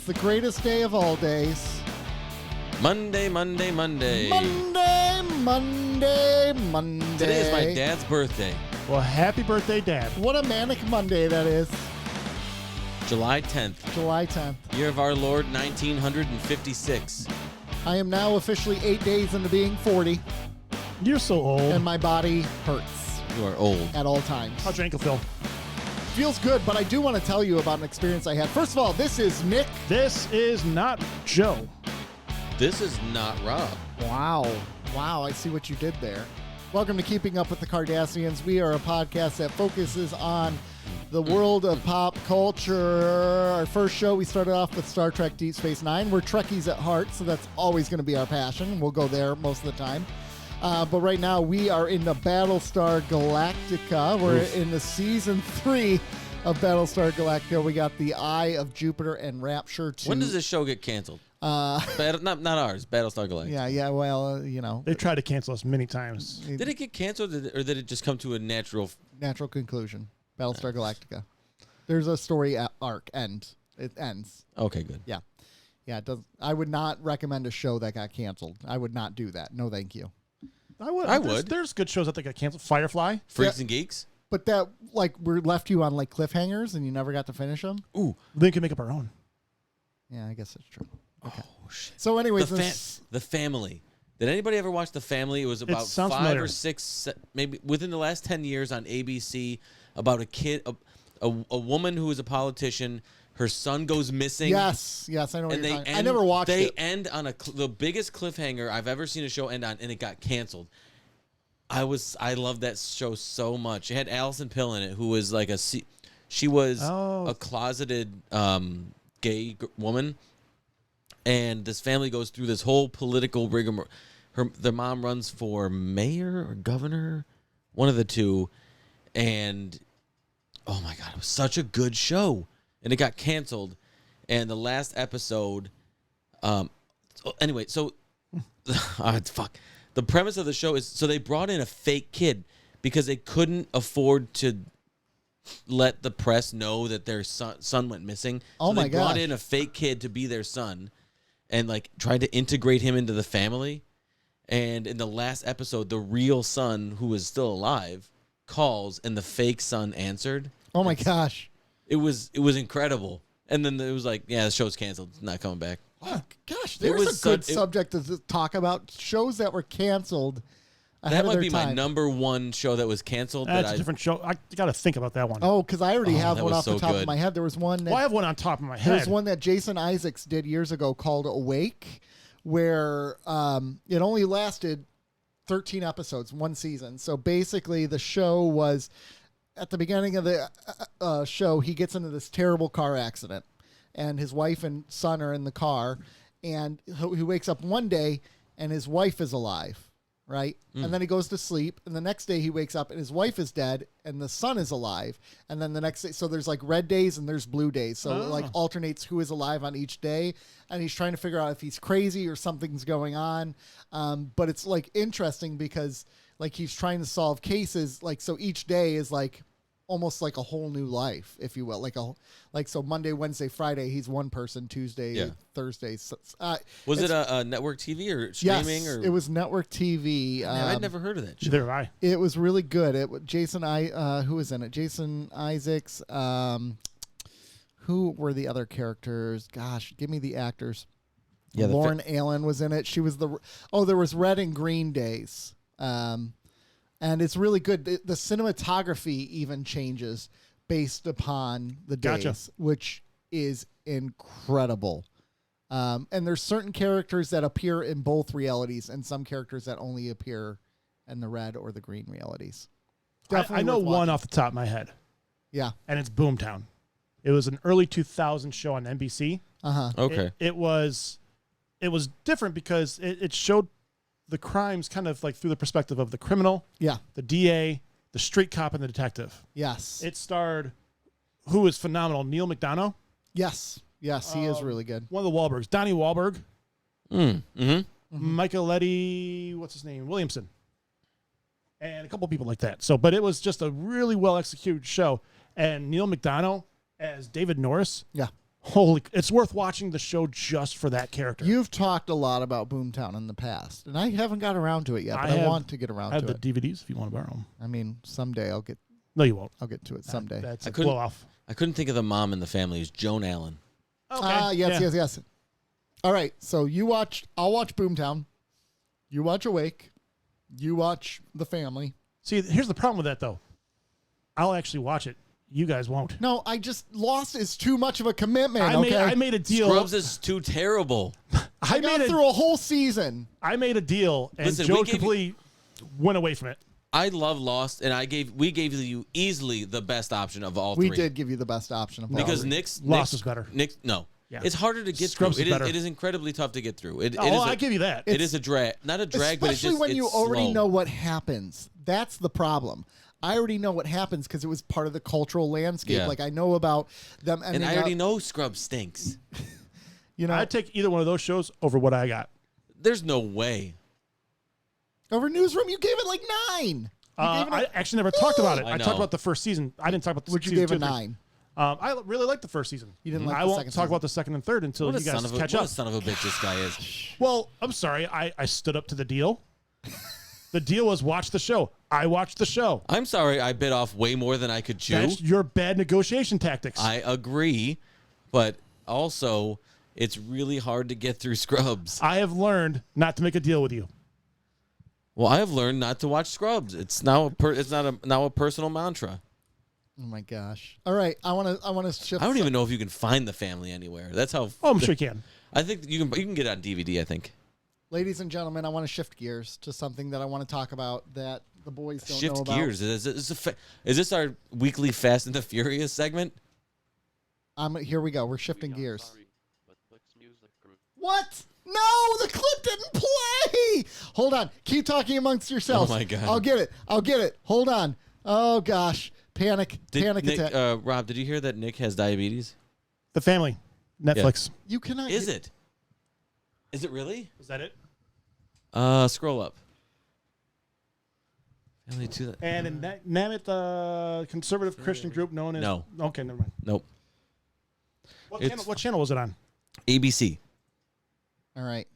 the greatest day of all days. Monday. Monday. Today is my dad's birthday. Well, happy birthday, Dad. What a manic Monday that is. July 10th. July 10th. Year of our Lord, 1956. I am now officially 8 days into being 40, You're so old. and my body hurts You are old. at all times. How's your ankle feel? Feels good, but I do want to tell you about an experience I had. First of all, this is Nick. This is not Joe. This is not Rob. Wow, I see what you did there. Welcome to Keeping Up with the Cardassians. We are a podcast that focuses on the world of pop culture. Our first show, we started off with Star Trek Deep Space Nine. We're Trekkies at heart, so that's always going to be our passion. We'll go there most of the time. But right now, we are in the Battlestar Galactica. We're in the season 3 of Battlestar Galactica. We got the Eye of Jupiter and Rapture 2. When does this show get canceled? Not ours, Battlestar Galactica. Yeah, well, you know. They've tried to cancel us many times. Did it get canceled, or did it just come to a natural conclusion? Battlestar Galactica. There's a story arc end. It ends. Okay, good. Yeah. It does. I would not recommend a show that got canceled. I would not do that. No, thank you. I would. There's good shows that got canceled. Firefly. Freaks and Geeks? But that, we left you on, cliffhangers and you never got to finish them? Ooh. Then you can make up our own. Yeah, I guess that's true. Okay. Oh, shit. So anyways, The Family. Did anybody ever watch The Family? It was about 5 familiar. or 6, maybe within the last 10 years on ABC, about a kid, a woman who is a politician. Her son goes missing. Yes, I know what And you're talking. I never watched They it. end on the biggest cliffhanger I've ever seen a show end on, and it got canceled. I loved that show so much. It had Alison Pill in it, who was she was a closeted gay woman, and this family goes through this whole political rigmarole. Their mom runs for mayor or governor, one of the two, and oh my god, it was such a good show. And it got canceled. And the last episode, anyway, so fuck. The premise of the show is, so they brought in a fake kid because they couldn't afford to let the press know that their son went missing. Oh my So they brought gosh. in a fake kid to be their son and tried to integrate him into the family. And in the last episode, the real son, who is still alive, calls and the fake son answered. Oh my gosh. It was incredible. And then it was the show's canceled. It's not coming back. Oh gosh, there's a good subject to talk about. Shows that were canceled ahead That of might their be time. my number one show that was canceled. That's a different show. I got to think about that one. Oh, because I already have that one was off the so top of good. my head. There was one that I have one on top of my There's head. one that Jason Isaacs did years ago called Awake, where it only lasted 13 episodes, one season. So basically the show was, at the beginning of the show, he gets into this terrible car accident, and his wife and son are in the car, and he wakes up one day, and his wife is alive, right? And then he goes to sleep, and the next day he wakes up, and his wife is dead, and the son is alive. And then the next day, so there's red days and there's blue days. So it alternates who is alive on each day, and he's trying to figure out if he's crazy or something's going on. But it's interesting because he's trying to solve cases. So each day is almost like a whole new life, if you will. So Monday, Wednesday, Friday, he's one person. Tuesday, Thursday. Was it a network TV or streaming? Yes, or it was network TV. Man, I'd never heard of that show. Neither have I. It was really good. Who was in it? Jason Isaacs. Who were the other characters? Gosh, give me the actors. Yeah, Lauren Allen was in it. She was there was Red and Green Days. And it's really good. The cinematography even changes based upon the days, Gotcha. which is incredible. And there's certain characters that appear in both realities and some characters that only appear in the red or the green realities. I know worth one watching. off the top of my head, Yeah. and it's Boomtown. It was an early 2000s show on NBC. Uh-huh. Okay. It was different because it showed the crimes kind of through the perspective of the criminal, Yeah. the DA, the street cop, and the detective. Yes. It starred, who is phenomenal, Neil McDonough. Yes. Yes, he is really good. One of the Wahlbergs, Donnie Wahlberg, Mm-hmm. Michaeletti, what's his name, Williamson, and a couple people like that. So, but it was just a really well executed show. And Neil McDonough as David Norris. Yeah. it's worth watching the show just for that character. You've talked a lot about Boomtown in the past, and I haven't got around to it yet, but I want to get around to it. I have the DVDs if you want to borrow them. I mean, someday I'll get. No, you won't. I'll get to it someday. That's a blow off. I couldn't think of the mom in the family. It's Joan Allen. Okay. Yes. All right, so I'll watch Boomtown. You watch Awake. You watch The Family. See, here's the problem with that, though. I'll actually watch it. You guys won't. No, Lost is too much of a commitment. I made a deal. Scrubs is too terrible. I got through a whole season. I made a deal, and Listen, Joe completely went away from it. I love Lost, and we gave you easily the best option of all three. We did give you the best option of all because three. Lost is better. Yeah. It's harder to get Scrubs through. Is better. It is incredibly tough to get through. I give you that. It is a drag, not a drag, but it's especially when you already slow. know what happens. That's the problem. I already know what happens because it was part of the cultural landscape. Yeah. Like I know about them, and I already know Scrubs stinks. I'd take either one of those shows over what I got. There's no way. Over Newsroom, you gave it like 9. I actually never talked about it. I I know. talked about the first season. I didn't talk about the Which you season gave a 2 or 3. 9. I really liked the first season. You didn't like I the won't second talk season. about the second and third until What you guys catch what up. a son of a bitch this guy is. Well, I'm sorry. I stood up to the deal. The deal was watch the show. I watched the show. I'm sorry I bit off way more than I could chew. That's your bad negotiation tactics. I agree, but also it's really hard to get through Scrubs. I have learned not to make a deal with you. Well, I have learned not to watch Scrubs. It's now a personal mantra. Oh my gosh! All right, I want to shift. I don't even know if you can find The Family anywhere. That's how. Oh, I'm sure you can. I think you can get it on DVD. I think. Ladies and gentlemen, I want to shift gears to something that I want to talk about that the boys don't know Shift about. gears. Is this our weekly Fast and the Furious segment? Here we go. We're shifting gears. Sorry, but Flick's music group. What? No, the clip didn't play. Hold on. Keep talking amongst yourselves. Oh my God. I'll get it. Hold on. Oh gosh. Panic attack. Rob, did you hear that Nick has diabetes? The Family. Netflix. You cannot. Is it really? Is that it? Scroll up. Family to And in Namit, conservative Christian group known as... No. Okay, never mind. Nope. What channel was it on? ABC. All right.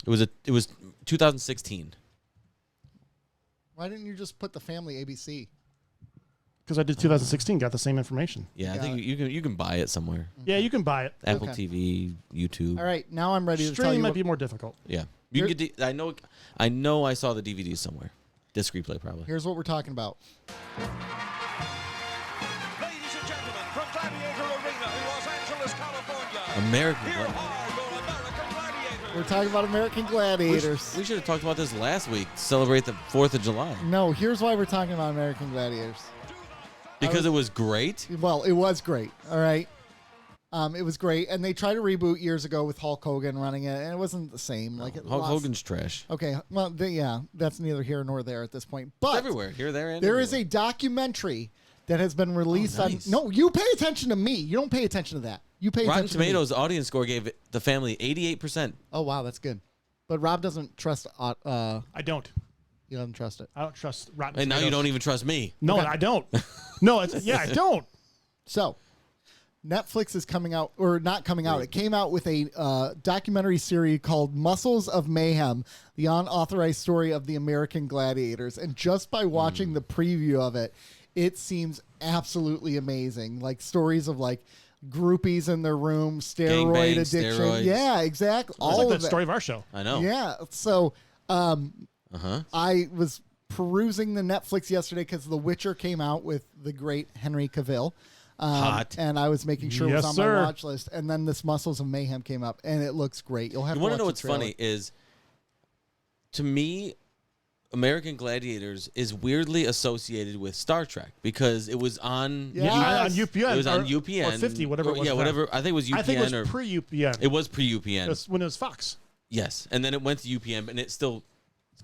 It was 2016. Why didn't you just put the Family ABC? Because I did 2016, got the same information. Yeah, I think you can buy it somewhere. Yeah, you can buy it. Apple Okay. TV, YouTube. All right. Now I'm ready to tell Streaming you. might be more difficult. Yeah, you can get. I know. I saw the DVD somewhere. Disc replay probably. Here's what we're talking about. Ladies and gentlemen, from Gladiator Arena in Los Angeles, California. American. Here are your American Gladiators. We're talking about American Gladiators. We should have talked about this last week. To celebrate the 4th of July. No, here's why we're talking about American Gladiators. Because it was great. Well, it was great. All right. It was great, and they tried to reboot years ago with Hulk Hogan running it, and it wasn't the same. Like Hulk Hogan's trash. Okay, well, that's neither here nor there at this point. But It's everywhere, here, there, and there is everywhere. a documentary that has been released nice. on. No, you pay attention to me. You don't pay attention to that. You pay Rotten attention to me. Tomatoes audience score gave The Family 88%. Oh wow, that's good. But Rob doesn't trust. I don't. He doesn't trust it. I don't trust Rotten And now Tomatoes. you don't even trust me. No, Okay. I don't. No, I don't. So, Netflix is coming out, or not coming out. It came out with a documentary series called Muscles of Mayhem, the unauthorized story of the American Gladiators. And just by watching the preview of it, it seems absolutely amazing. Like stories of like groupies in their room, steroid Gangbang, addiction. steroids. Yeah, exactly. It's All like of the it. story of our show. I know. Yeah. So, Uh-huh. I was perusing the Netflix yesterday because The Witcher came out with the great Henry Cavill. Hot. And I was making sure it was Yes, on sir. my watch list. And then this Muscles of Mayhem came up, and it looks great. You'll have You to want watch to know the what's trailer. funny is, to me, American Gladiators is weirdly associated with Star Trek because it was on. Yeah. On UPN. It was on or, UPN Or 50, whatever it was. Yeah, at the whatever. time. I think it was UPN. I think it was or pre-UPN. it was pre-UPN. It was when it was Fox. Yes, and then it went to UPN, and it still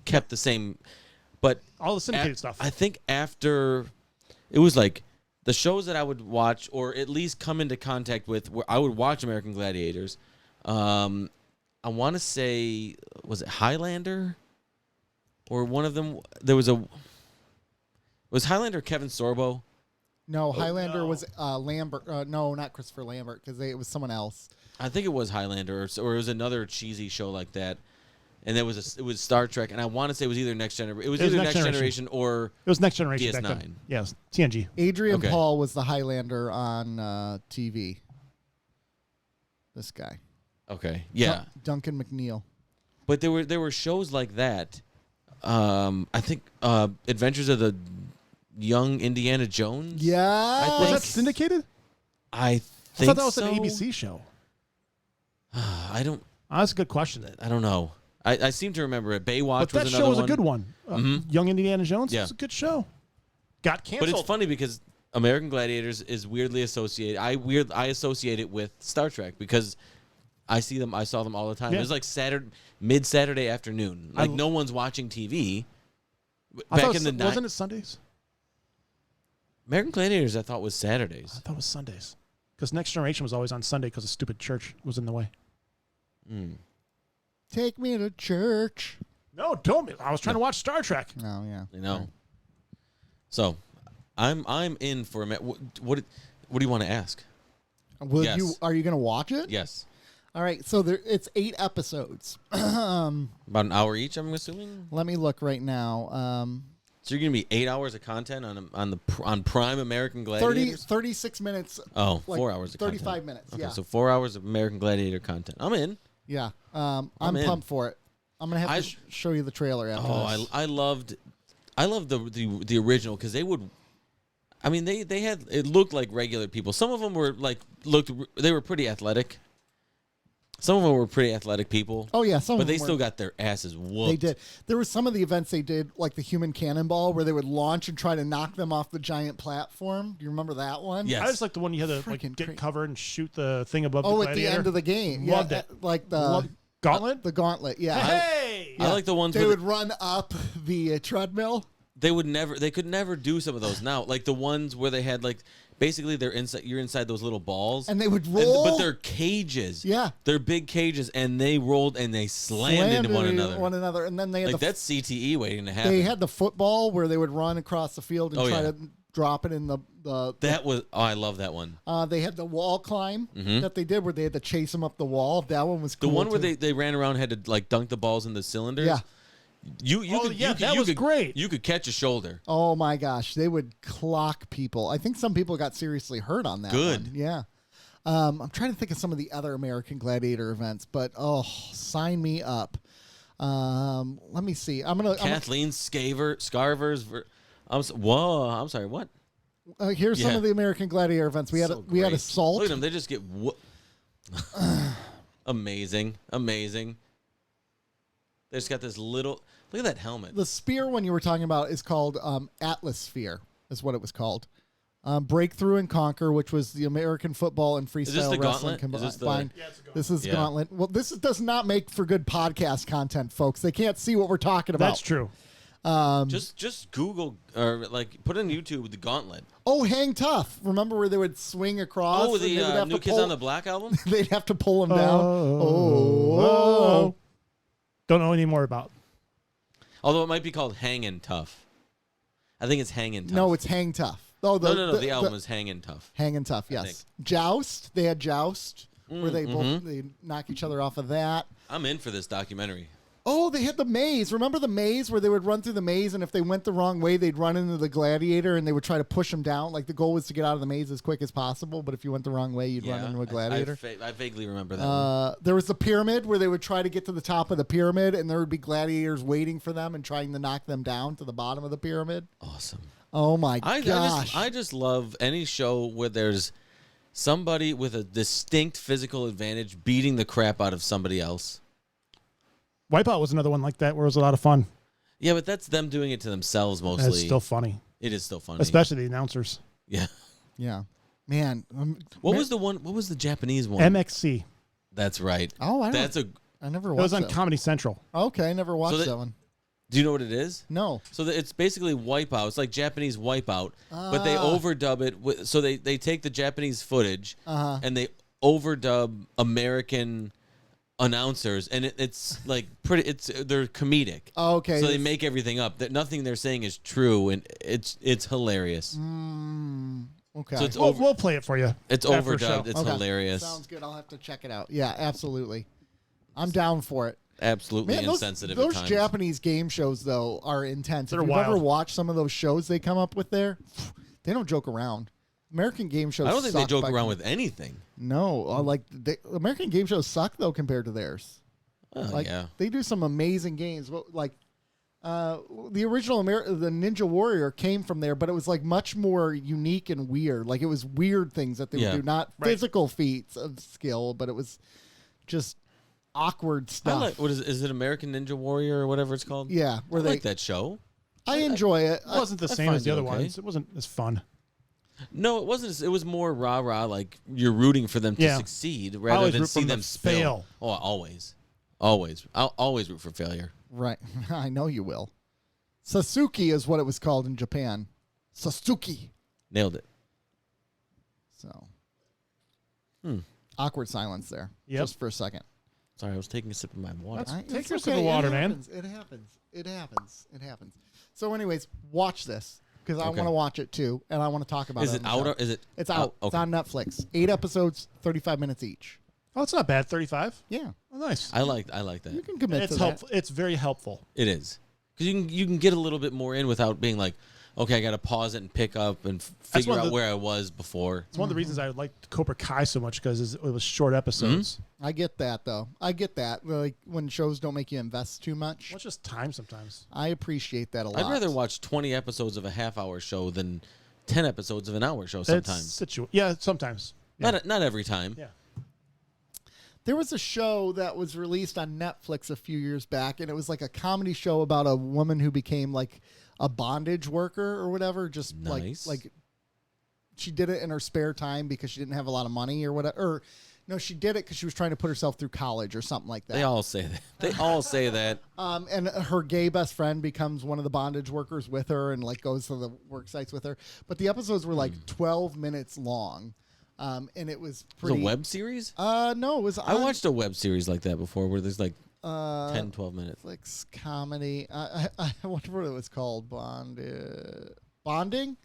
kept the same. But All the syndicated stuff. I think after it was like the shows that I would watch, or at least come into contact with, where I would watch American Gladiators. I want to say, was it Highlander, or one of them? There was a. Was Highlander Kevin Sorbo? No, Highlander no. was Lambert. No, not Christopher Lambert, because it was someone else. I think it was Highlander, or it was another cheesy show like that. And it was Star Trek, and I want to say it was either Next Generation. It was either Next Generation or It was Next Generation DS9. back then. Yes, TNG. Adrian Okay. Paul was the Highlander on TV. This guy. Okay, yeah. Duncan McNeil. But there were shows like that. I think Adventures of the Young Indiana Jones. Yeah. Was think- that syndicated? I I think thought that was so. an ABC show. I don't That's a good question. know. I seem to remember it. Baywatch But that was show another was one. a good one. Young Indiana Jones. Yeah. It's a good show. Got canceled. But it's funny because American Gladiators is weirdly associated. I associate it with Star Trek because I saw them all the time. Yeah. It was like mid-Saturday afternoon. Like no one's watching TV. Back in the night, wasn't it Sundays? American Gladiators I thought was Saturdays. I thought it was Sundays. Because Next Generation was always on Sunday because a stupid church was in the way. Take me to church. No, don't me. I was trying to watch Star Trek. Oh, yeah. You know. So, I'm in for a minute. What do you want to ask? Yes. Are you going to watch it? Yes. All right. So it's 8 episodes. About an hour each, I'm assuming. Let me look right now. So you're gonna be 8 hours of content on Prime American Gladiators. 36 minutes. Oh, like 4 hours of 35 content. minutes. Okay, Yeah. so 4 hours of American Gladiator content. I'm in. Yeah. I'm in. pumped for it. I'm going to have to show you the trailer after this. I loved the original because they would. I mean, they had it looked like regular people. Some of them were they were pretty athletic. Some of them were pretty athletic people. Oh, yeah. But they still got their asses whooped. They did. There were some of the events they did, like the human cannonball, where they would launch and try to knock them off the giant platform. Do you remember that one? Yes. I just like the one you had to Freaking get covered and shoot the thing above the Oh, gladiator. at the end of the game. Loved Yeah, it. like the Gauntlet? the gauntlet. Yeah. Hey! I like the ones They where would run up the treadmill. they could never do some of those now. Like the ones where they had basically you're inside those little balls. And they would roll. But they're cages. Yeah. They're big cages and they rolled and they slammed into one another. And then they had That's CTE waiting to happen. they had the football where they would run across the field and try to drop it in the I love that one. they had the wall climb that they did where they had to chase them up the wall. That one was The cool. one where too. they ran around and had to dunk the balls in the cylinders. Yeah. That was great. You could catch a shoulder. Oh my gosh, they would clock people. I think some people got seriously hurt on that. Good. One. Yeah. I'm trying to think of some of the other American Gladiator events, but sign me up. Let me see. Kathleen Scarver's. I'm sorry. What? Here's some of the American Gladiator events. We had Great. assault. Look at them. They just get amazing. They just got this little. Look at that helmet. The spear one you were talking about is called Atlas Sphere, is what it was called. Breakthrough and Conquer, which was the American football and freestyle this the wrestling gauntlet? Is this the- combined. Yeah, it's a gauntlet. This is Yeah. Gauntlet. Well, this does not make for good podcast content, folks. They can't see what we're talking about. That's true. Just Google or put in YouTube the gauntlet. Oh, Hang Tough. Remember where they would swing across? Oh, and they would the have New to Kids pull- on the Block album. They'd have to pull them down. Oh. Don't know any more about. Although it might be called Hangin' Tough. I think it's Hangin' Tough. No, it's Hang Tough. Oh, No. The album is Hangin' Tough. Hanging Tough, I yes. think. Joust. They had Joust, where they both they knock each other off of that. I'm in for this documentary. Oh, they had the maze. Remember the maze where they would run through the maze, and if they went the wrong way, they'd run into the gladiator, and they would try to push him down. Like the goal was to get out of the maze as quick as possible, but if you went the wrong way, you'd run into a gladiator. I vaguely remember that one. There was the pyramid where they would try to get to the top of the pyramid, and there would be gladiators waiting for them and trying to knock them down to the bottom of the pyramid. Awesome. Oh my gosh! I just love any show where there's somebody with a distinct physical advantage beating the crap out of somebody else. Wipeout was another one like that where it was a lot of fun. Yeah, but that's them doing it to themselves mostly. It's still funny, It is still funny. especially the announcers. Yeah. Yeah, man. What was the Japanese one? MXC. That's right. Oh, I don't. That's I never It watched was on that. Comedy Central. Okay, I never watched that one. Do you know what it is? No. So it's basically Wipeout. It's like Japanese Wipeout, but they overdub it. So they take the Japanese footage and they overdub American announcers, and it's like they're comedic. Oh, okay. So they make everything up. That nothing they're saying is true, and it's hilarious. Okay. So it's We'll play it for you. It's after the overdubbed. show. It's hilarious. Sounds good. I'll have to check it out. Yeah, absolutely. I'm down for it. Absolutely Man, insensitive those at times. Japanese game shows, though, are intense. They're if you've ever wild. watched some of those shows they come up with there, they don't joke around. American game shows I don't think they suck joke by- around with anything. No, American game shows suck, though, compared to theirs. Oh, yeah. They do some amazing games. Like the original the Ninja Warrior came from there, but it was like much more unique and weird. Like it was weird things that they would do, not physical feats of skill, but it was just awkward stuff. What is it? American Ninja Warrior or whatever it's called? Yeah, I like that show. I enjoy it. It wasn't the I same find as the it other okay. ones. It wasn't as fun. No, it wasn't. It was more rah-rah, like you're rooting for them to Yeah. succeed I rather always than root see for them them to fail. Oh, always. Always. I'll always root for failure. Right. I know you will. Sasuke is what it was called in Japan. Sasuke. Nailed it. So. Awkward silence there. Yep. Just for a second. Sorry, I was taking a sip of my water. Take It's your sip of water, it man. happens. It happens. It happens. It happens. So, anyways, watch this because I Okay. want to watch it too, and I want to talk about Is it. it on the out? show. Or is it? It's out. Oh, It's okay. on Netflix. 8 episodes, 35 minutes each. Oh, it's not bad. 35. Yeah, Oh, nice. I like that. you can commit It's to helpful. It's very helpful. It is because you can get a little bit more in without being like, okay, I got to pause it and pick up and figure one of out the- where I was before. It's one of the reasons I liked Cobra Kai so much because it was short episodes. that. I get that though. I get that. Like when shows don't make you invest too much. Well, it's just time sometimes. I appreciate that a lot. I'd rather watch 20 episodes of a half-hour show than 10 episodes of an hour show. Sometimes, Yeah, sometimes. Yeah. not every time. Yeah. There was a show that was released on Netflix a few years back, and it was like a comedy show about a woman who became like a bondage worker or whatever. Just Nice. like she did it in her spare time because she didn't have a lot of money or whatever. Or no, she did it because she was trying to put herself through college or something like that. They all say that. They all say that. And her gay best friend becomes one of the bondage workers with her and like goes to the work sites with her. But the episodes were like 12 minutes long. And it was It's pretty. a web series? No, it was. I on watched a web series like that before where there's like 10, 12 minutes. Netflix comedy. I wonder what it was called. Bonding?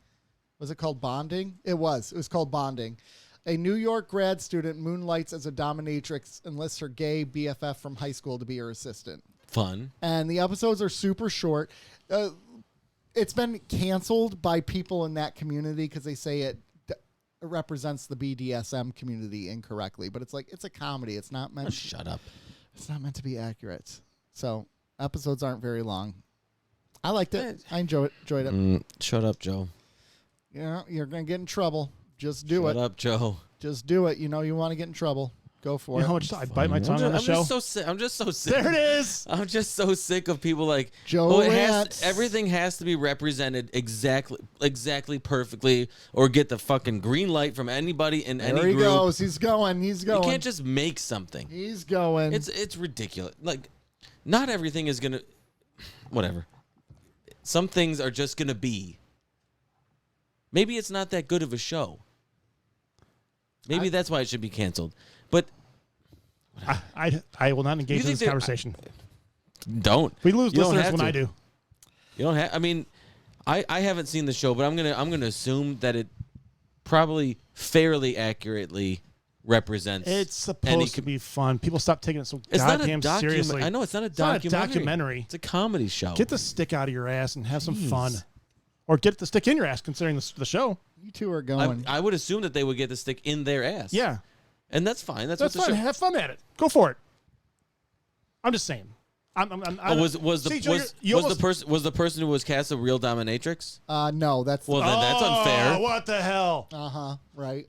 Was it called Bonding? It was. It was called Bonding. A New York grad student moonlights as a dominatrix, enlists her gay BFF from high school to be her assistant. Fun. And the episodes are super short. It's been canceled by people in that community because they say it represents the BDSM community incorrectly. But it's like it's a comedy. It's not meant. Shut up. It's not meant to be accurate. So episodes aren't very long. I liked it. I enjoyed it. Shut up, Joe. You know, you're gonna get in trouble. Just do Shut it. up, Joe. Just do it. You know you want to get in trouble. Go for You know it. how much I bite my tongue on the I'm show? just so sick. I'm just so sick. There it is. I'm just so sick of people like Joe it Rants. everything has to be represented exactly perfectly, or get the fucking green light from anybody in any There he group. goes. He's going. He's You going. can't just make something. He's going. It's ridiculous. Like, not everything is gonna. Whatever. Some things are just gonna be. Maybe it's not that good of a show. Maybe that's why it should be canceled. But I will not engage in think this they- conversation. don't. We lose You don't listeners have when to. I do. You don't have. I mean, I haven't seen the show, but I'm gonna assume that it probably fairly accurately represents. It's supposed to be fun. People stop taking it so It's not a goddamn seriously. I know it's not a It's not a documentary. documentary. It's a comedy show. Get the stick out of your ass and have some Jeez. fun. Or get the stick in your ass, considering the show. you two are going. I would assume that they would get the stick in their ass. Yeah. and that's fine. That's That's what the fun. show. Have fun at it. Go for it. I'm just saying. Was the person who was cast a real dominatrix? No, that's Well, then that's unfair. What the hell? right.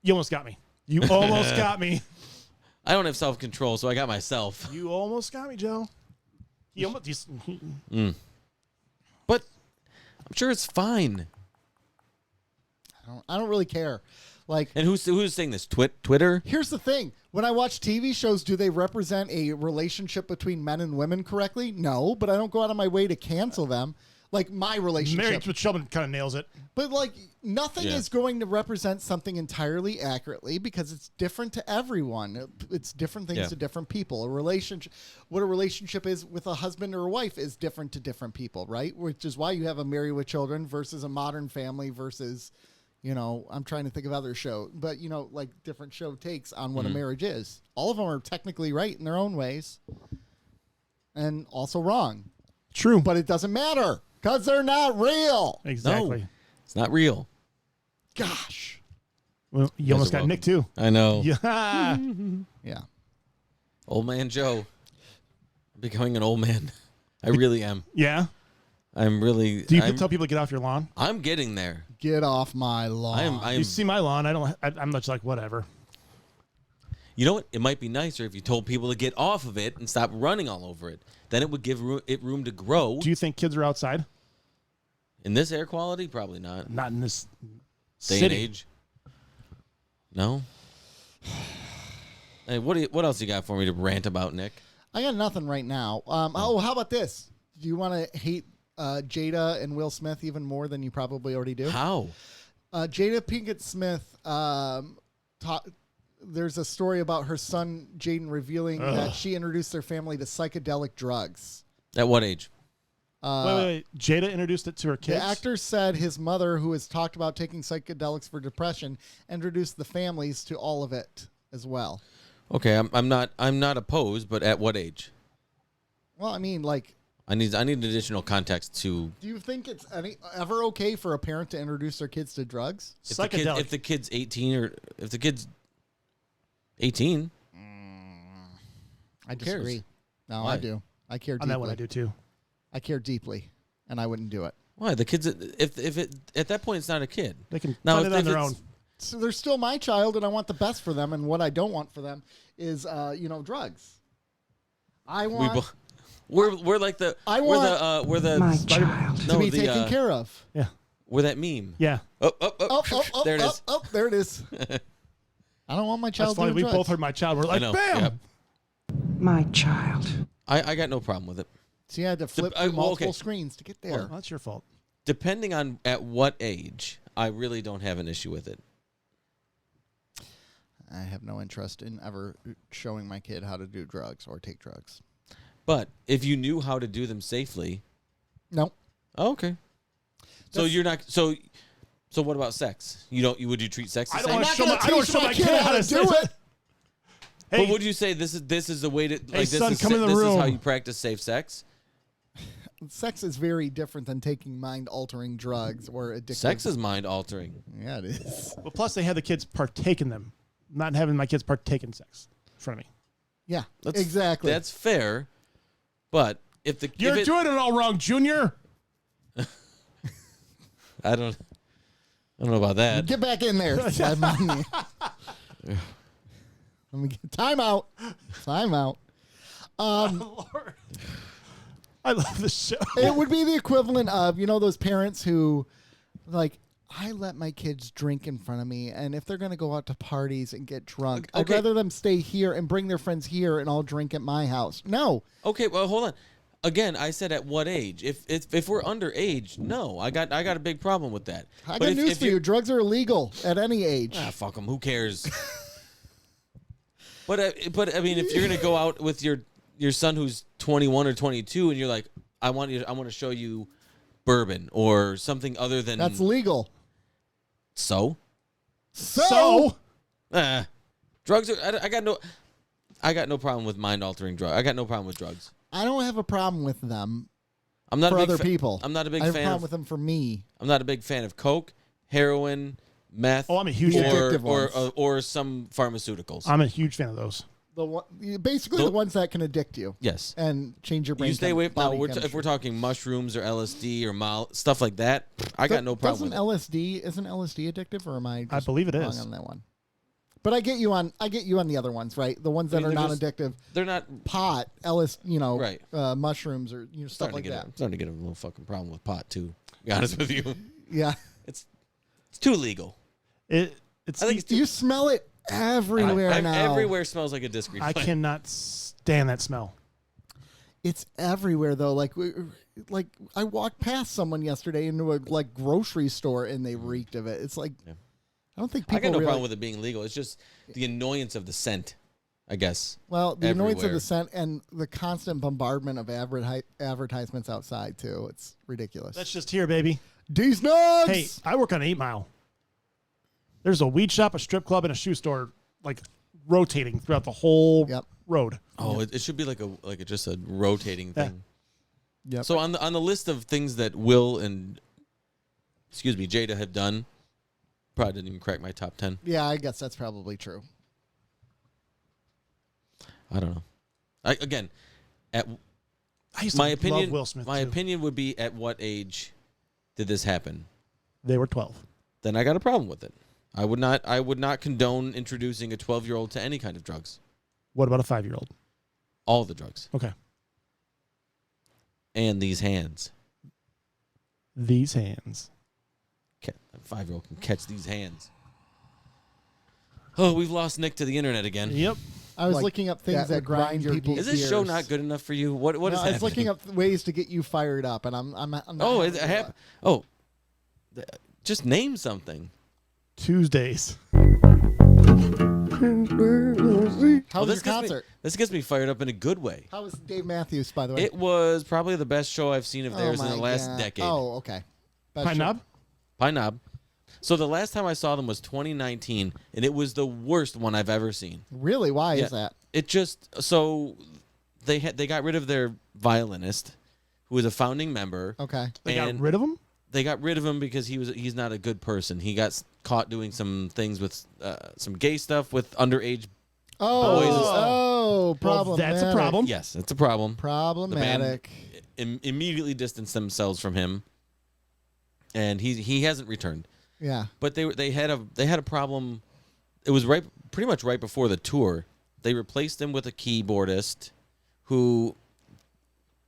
You almost got me. You almost got me. I don't have self-control, so I got myself. You almost got me, Joe. You almost. But I'm sure it's fine. I don't really care. Like, And who's saying this? Twitter? here's the thing: when I watch TV shows, do they represent a relationship between men and women correctly? No, but I don't go out of my way to cancel them. Like my relationship. Married with Sheldon kind of nails it. But like nothing Yeah. is going to represent something entirely accurately because it's different to everyone. It's different things Yeah. to different people. What a relationship is with a husband or a wife is different to different people, right? Which is why you have a married with children versus a modern family versus, You know, I'm trying to think of other shows, but you know, like different show takes on what a marriage is. All of them are technically right in their own ways, and also wrong. True, But it doesn't matter because they're not real. exactly. No, it's not real. Gosh. Well, you almost got Nick too. I know. Yeah. Yeah. Old man Joe. I'm becoming an old man. I really am. Yeah. I'm really. Do you tell people to get off your lawn? I'm getting there. Get off my lawn. I am. You see my lawn? I'm just like whatever. You know what? It might be nicer if you told people to get off of it and stop running all over it. Then it would give it room to grow. Do you think kids are outside? In this air quality, probably not. Not in this Day city. and age. No. Hey, what else you got for me to rant about, Nick? I got nothing right now. How about this? Do you want to hate Jada and Will Smith even more than you probably already do? How? Jada Pinkett Smith, there's a story about her son, Jaden, revealing that she introduced their family to psychedelic drugs. At what age? Wait. Jada introduced it to her kids? The actor said his mother, who has talked about taking psychedelics for depression, introduced the families to all of it as well. Okay, I'm not opposed, but at what age? Well, I mean, like, I need additional context to. do you think it's ever okay for a parent to introduce their kids to drugs? Psychedelic. If the kid's 18 or if the kid's 18. I cares? disagree. No, Why? I do. I care deeply. On that one, I do too. I care deeply, and I wouldn't do it. Why the kids? If it at that point it's not a kid. They can Now, find it on if their it's- own. So they're still my child, and I want the best for them. And what I don't want for them is, drugs. I want We're like the I we're want the we're the My child. to no, be the, taken care of. Yeah. we're that meme. Yeah. There it is. There it is. I don't want my That's child funny. doing We drugs. both heard my child. We're like, know, bam. yep. My child. I got no problem with it. So you had to flip through multiple screens to get there. Well, that's your fault. Depending on at what age, I really don't have an issue with it. I have no interest in ever showing my kid how to do drugs or take drugs. But if you knew how to do them safely, No. oh, okay. So That's- you're not so. So what about sex? Would you treat sex the I don't same? want to not show gonna my, teach my kid how to do do it. it. But Hey, would you say this is the way to like this son, is come in the this is how room. you practice safe sex? Sex is very different than taking mind-altering drugs or addictive. Sex is mind altering. Yeah, it is. well, plus they had the kids partake in them, not having my kids partake in sex in front of me. Yeah, exactly. That's fair. But if the You're if it, doing it all wrong, Junior. I don't know about that. Get back in there. Let me get time out. Time out. Lord. I love this show. It would be the equivalent of, those parents who, like, I let my kids drink in front of me, and if they're going to go out to parties and get drunk, I'd Okay. rather them stay here and bring their friends here and all drink at my house. No. Okay, well, hold on. Again, I said at what age? If we're underage, no, I got a big problem with that. I But got if news for you're- you. Drugs are illegal at any age. Fuck them. Who cares? But I mean, if you're gonna go out with your son who's 21 or 22, and you're like, I want to show you bourbon or something other than That's legal. so. So? Drugs are. I got no problem with mind altering drugs. I got no problem with drugs. I don't have a problem with them I'm not for a big other fa- people. I'm not a big I have a fan problem of. with them for me. I'm not a big fan of coke, heroin, meth. Oh, I'm a huge The fan. addictive or ones. or some pharmaceuticals. I'm a huge fan of those. Basically The- the ones that can addict you Yes. and change your brain. You stay away. Now, body if chemistry. we're talking mushrooms or LSD or stuff like that, I got no problem with it. Isn't LSD addictive, or am I? I believe it wrong is. on that one. But I get you on the other ones, right? The ones that I mean, are they're non-addictive. They're not Pot, right. Mushrooms, or stuff starting like to get that. I'm starting to get a little fucking problem with pot too. To be honest with you, Yeah, it's too legal. It's. I think it's too. you smell it everywhere now. Everywhere smells like a disc I replay. cannot stand that smell. It's everywhere though. Like I walked past someone yesterday into a grocery store and they reeked of it. It's like Yeah. I don't think I people got no really, problem with it being legal. It's just the annoyance of the scent, I guess. Well, the annoyance of everywhere. the scent and the constant bombardment of advertisements outside too. It's ridiculous. That's just here, baby. These nuts. Hey, I work on 8 Mile. There's a weed shop, a strip club, and a shoe store like rotating throughout the whole road. Oh, it should be like just a rotating thing. Yep. So on the list of things that Will and Jada have done, probably didn't even crack my top 10. Yeah, I guess that's probably true. I don't know. Again, at I used to my opinion, love Will Smith. my too. opinion would be, at what age did this happen? They were 12. Then I got a problem with it. I would not condone introducing a 12-year-old to any kind of drugs. What about a 5-year-old? All the drugs. Okay. And these hands. These hands. A 5-year-old can catch these hands. Oh, we've lost Nick to the internet again. Yep. I was Like looking up things that would grind your people's Is this show gears. not good enough for you? What is No, I happening? was looking up ways to get you fired up, and I'm not Oh, having it it. just name something. Tuesdays. How was your This concert? gets me fired up in a good way. How was Dave Matthews, by the way? It was probably the best show I've seen of theirs in the my last God. decade. Oh, okay. Best Pine show. Knob? Pine Knob. So the last time I saw them was 2019, and it was the worst one I've ever seen. Really? Why Yeah. is that? It just they got rid of their violinist, who was a founding member. Okay. They got and rid of him? They got rid of him because he's not a good person. He got caught doing some things with some gay stuff with underage. Oh, Well, problematic. that's a problem. Yes, that's a problem. Problematic. Immediately distanced themselves from him, and he hasn't returned. Yeah. But they had a problem. It was pretty much right before the tour. They replaced him with a keyboardist who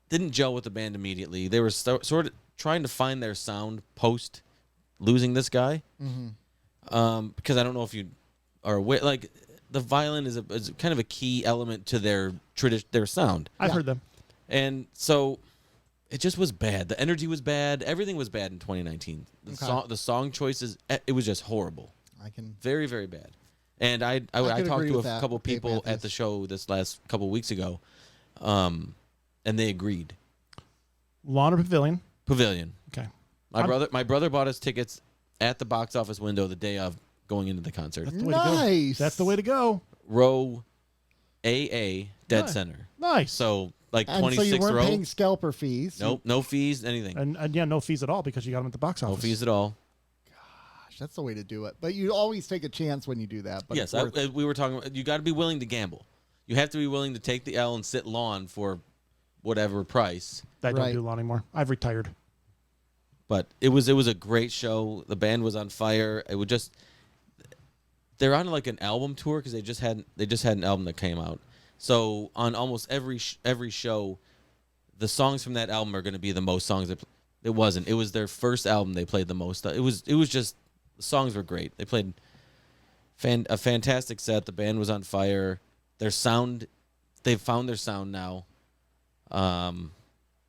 didn't gel with the band immediately. They were sort of trying to find their sound post losing this guy. Mm-hmm. Because I don't know if you are aware, like the violin is kind of a key element to their sound. I've Yeah. heard them. And so it just was bad. The energy was bad. Everything was bad in 2019. The song choices, it was just horrible. I can. Very, very bad. And I could talked agree to with a that, couple Dave people Matthews. at the show this last couple weeks ago, and they agreed. Lawn or Pavilion? Pavilion. Okay. My brother bought us tickets at the box office window the day of going into the concert. That's the way to go. Nice. That's the way to go. Row AA, dead Nice. center. Nice. So like And so you 26th weren't row. paying scalper fees. Nope, no fees, anything. And yeah, no fees at all because you got them at the box No office. fees at all. Gosh, that's the way to do it. But you always take a chance when you do that. But Yes, it's worth it. we were talking about, you got to be willing to gamble. You have to be willing to take the L and sit lawn for whatever price. I don't Right. do lawn anymore. I've retired. But it was a great show. The band was on fire. It would just they're on like an album tour because they just had an album that came out. So on almost every show, the songs from that album are going to be the most songs. It wasn't. It was their first album they played the most. It was just the songs were great. They played a fantastic set. The band was on fire. Their sound, they've found their sound now.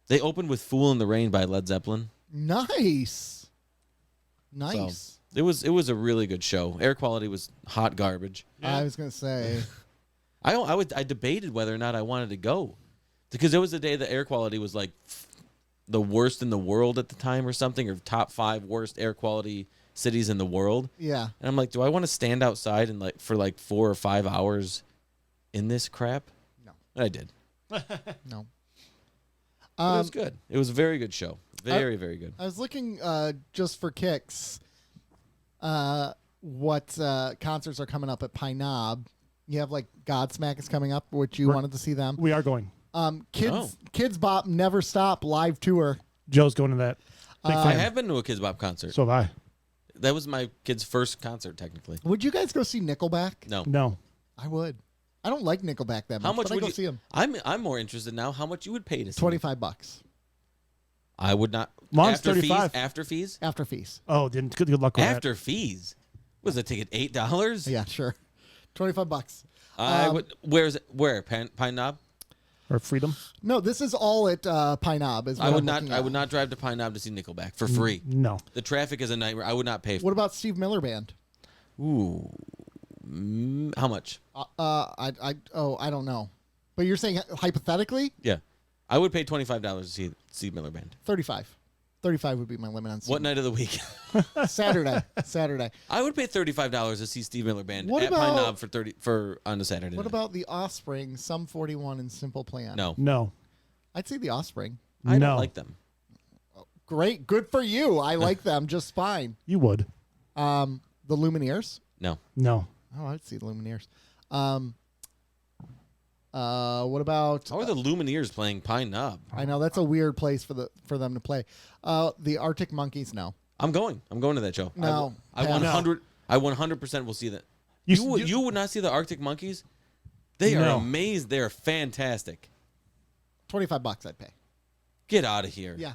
They opened with "Fool in the Rain" by Led Zeppelin. Nice. Nice. So it was a really good show. Air quality was hot garbage. I was gonna say. I debated whether or not I wanted to go because it was the day the air quality was like the worst in the world at the time or something, or top 5 worst air quality cities in the world. Yeah. And I'm like, do I want to stand outside and for 4 or 5 hours in this crap? No. And I did. No. But it was good. It was a very good show. Very, very good. I was looking just for kicks. What concerts are coming up at Pine Knob? You have like Godsmack is coming up, which you wanted to see them. We are going. Kids Bop Never Stop live tour. Joe's going to that. Big I fan. have been to a Kids Bop concert. So have I. That was my kid's first concert, technically. Would you guys go see Nickelback? No. No. I would. I don't like Nickelback that much. How much but I'd would go you see them? I'm more interested now. How much you would pay to see them? $25 I would not. Mine's after 35. fees. After fees. after fees. Oh, then good luck with After fees. Was the ticket $8? Yeah, sure. $25. I would. Where? Pine Knob. that. Or Freedom. No, this is all at Pine Knob. Is what I would I'm not. looking I at. would not drive to Pine Knob to see Nickelback for free. No. The traffic is a nightmare. I would not pay. What about Steve Miller Band? Ooh. How much? I don't know. But you're saying hypothetically Yeah, I would pay $25 to see Miller Band. 35. $35 would be my limit on seating. What night of the week? Saturday. I would pay $35 to see Steve Miller Band What at about- Pine Knob for on a Saturday. What night. about The Offspring, Sum 41, and Simple Plan? No. I'd see The Offspring. I No. don't like them. Great. Good for you. I like them just fine. You would. The Lumineers. No. No. Oh, I'd see the Lumineers. What about? How are the Lumineers playing Pine Knob? I know that's a weird place for them to play. The Arctic Monkeys. No. I'm going to that show. No. I Pass. 100% will see that. You would not see the Arctic Monkeys? They are No. amazing. They are fantastic. $25 I'd pay. Get out of here. Yeah.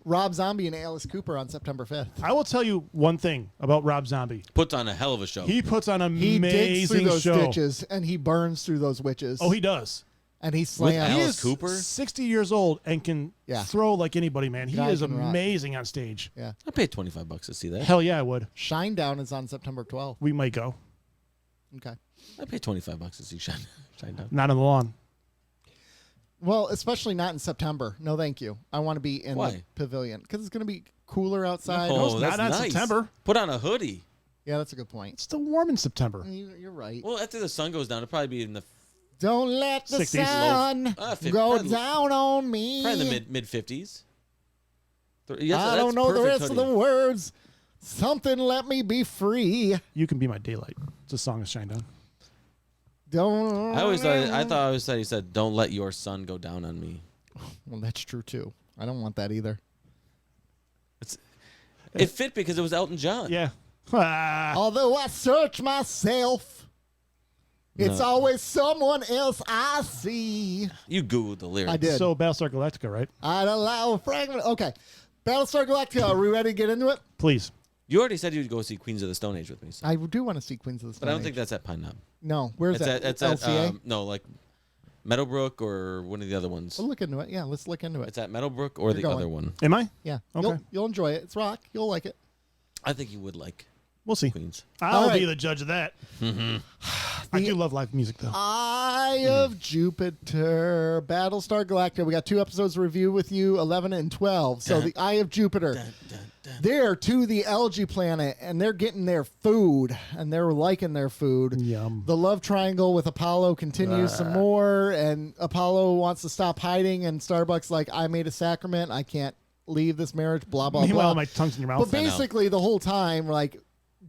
Rob Zombie and Alice Cooper on September 5th. I will tell you one thing about Rob Zombie. Puts on a hell of a show. He puts on an He digs through amazing those show. ditches and he burns through those witches. Oh, he does. and he With slams. He Alice is Cooper? 60 years old and can Yeah. throw like anybody, man. He Guy is can rock. amazing on stage. Yeah. I paid $25 to see that. Hell yeah, I would. Shinedown is on September 12th. We might go. Okay. I paid $25 to see Shinedown. Not on the lawn. Well, especially not in September. No, thank you. I want to be in the Why? pavilion because it's going to be cooler outside. No, it's that's not in nice. September. Put on a hoodie. Yeah, that's a good point. It's still warm in September. You're right. Well, after the sun goes down, it'll probably be in the Don't let the 60s. sun go probably- down on me. probably in the mid 50s. I don't know the rest of the words. Something let me be free. You can be my daylight. It's a song of Shinedown. Don't. I always thought he said, "Don't let your sun go down on me." Well, that's true too. I don't want that either. It fit because it was Elton John. Yeah. Ah. Although I search myself, it's No. always someone else I see. You Googled the lyrics. I did. So Battlestar Galactica, right? I'd allow a fragment. Okay. Battlestar Galactica. Are we ready to get into it? Please. You already said you'd go see Queens of the Stone Age with me, so. I do want to see Queens of the Stone but I don't Age. think that's at Pine Knob. No. Where's that? It's at LCA? no, like Meadowbrook or one of the other ones. We'll look into it. Yeah, let's look into it. It's at Meadowbrook or You're the going. other one. Am I? Yeah. Okay. You'll enjoy it. It's rock. You'll like it. I think you would like We'll see. Queens. I'll All right. be the judge of that. Mm-hmm. I do love live music, though. Eye of Jupiter, Battlestar Galactica. We got 2 episodes to review with you, 11 and 12. So the Eye of Jupiter. They're to the algae planet, and they're getting their food, and they're liking their food. Yum. The love triangle with Apollo continues some more, and Apollo wants to stop hiding, and Starbuck's like, I made a sacrament. I can't leave this marriage, blah, blah, Meanwhile, blah. my tongue's in your mouth. But basically, the whole time, like,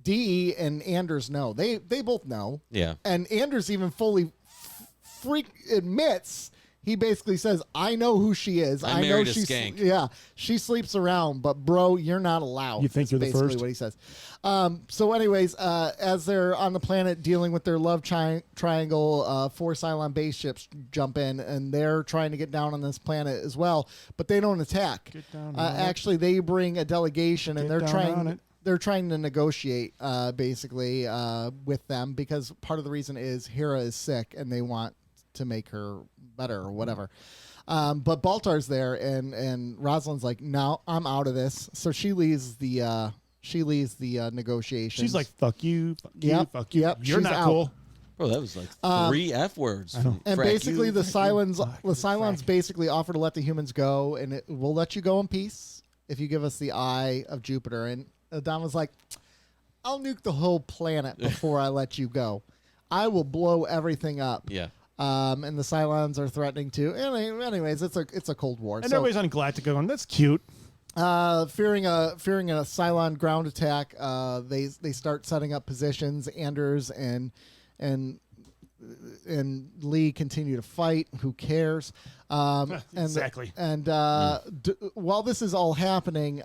Dee and Anders know. They both know. Yeah. And Anders even fully admits, he basically says, I know who she is. I know married a she's skank. Yeah, she sleeps around, but bro, you're not allowed. You think That's you're the basically first? what he says. So anyways, as they're on the planet dealing with their love triangle, 4 Cylon base ships jump in, and they're trying to get down on this planet as well, but they don't attack. Get down on it. Actually, they bring a delegation, and Get they're down on trying. it. They're trying to negotiate, basically, with them because part of the reason is Hera is sick, and they want to make her better or whatever. But Baltar's there, and Rosalind's like, "No, I'm out of this." So she leaves the negotiations. She's like, fuck you, fuck you, Yep, fuck you. yep, You're she's not out. cool. Bro, that was like 3 F words. and Frack basically you. the Cylons frack. basically offer to let the humans go, and we'll let you go in peace if you give us the Eye of Jupiter. And Adama's like, I'll nuke the whole planet before I let you go. I will blow everything up. Yeah. And the Cylons are threatening to. Anyways, it's a Cold War. And So, everybody's on Galactica going, that's cute. fearing a Cylon ground attack, they start setting up positions. Anders and Lee continue to fight. Who cares? Exactly. And while this is all happening,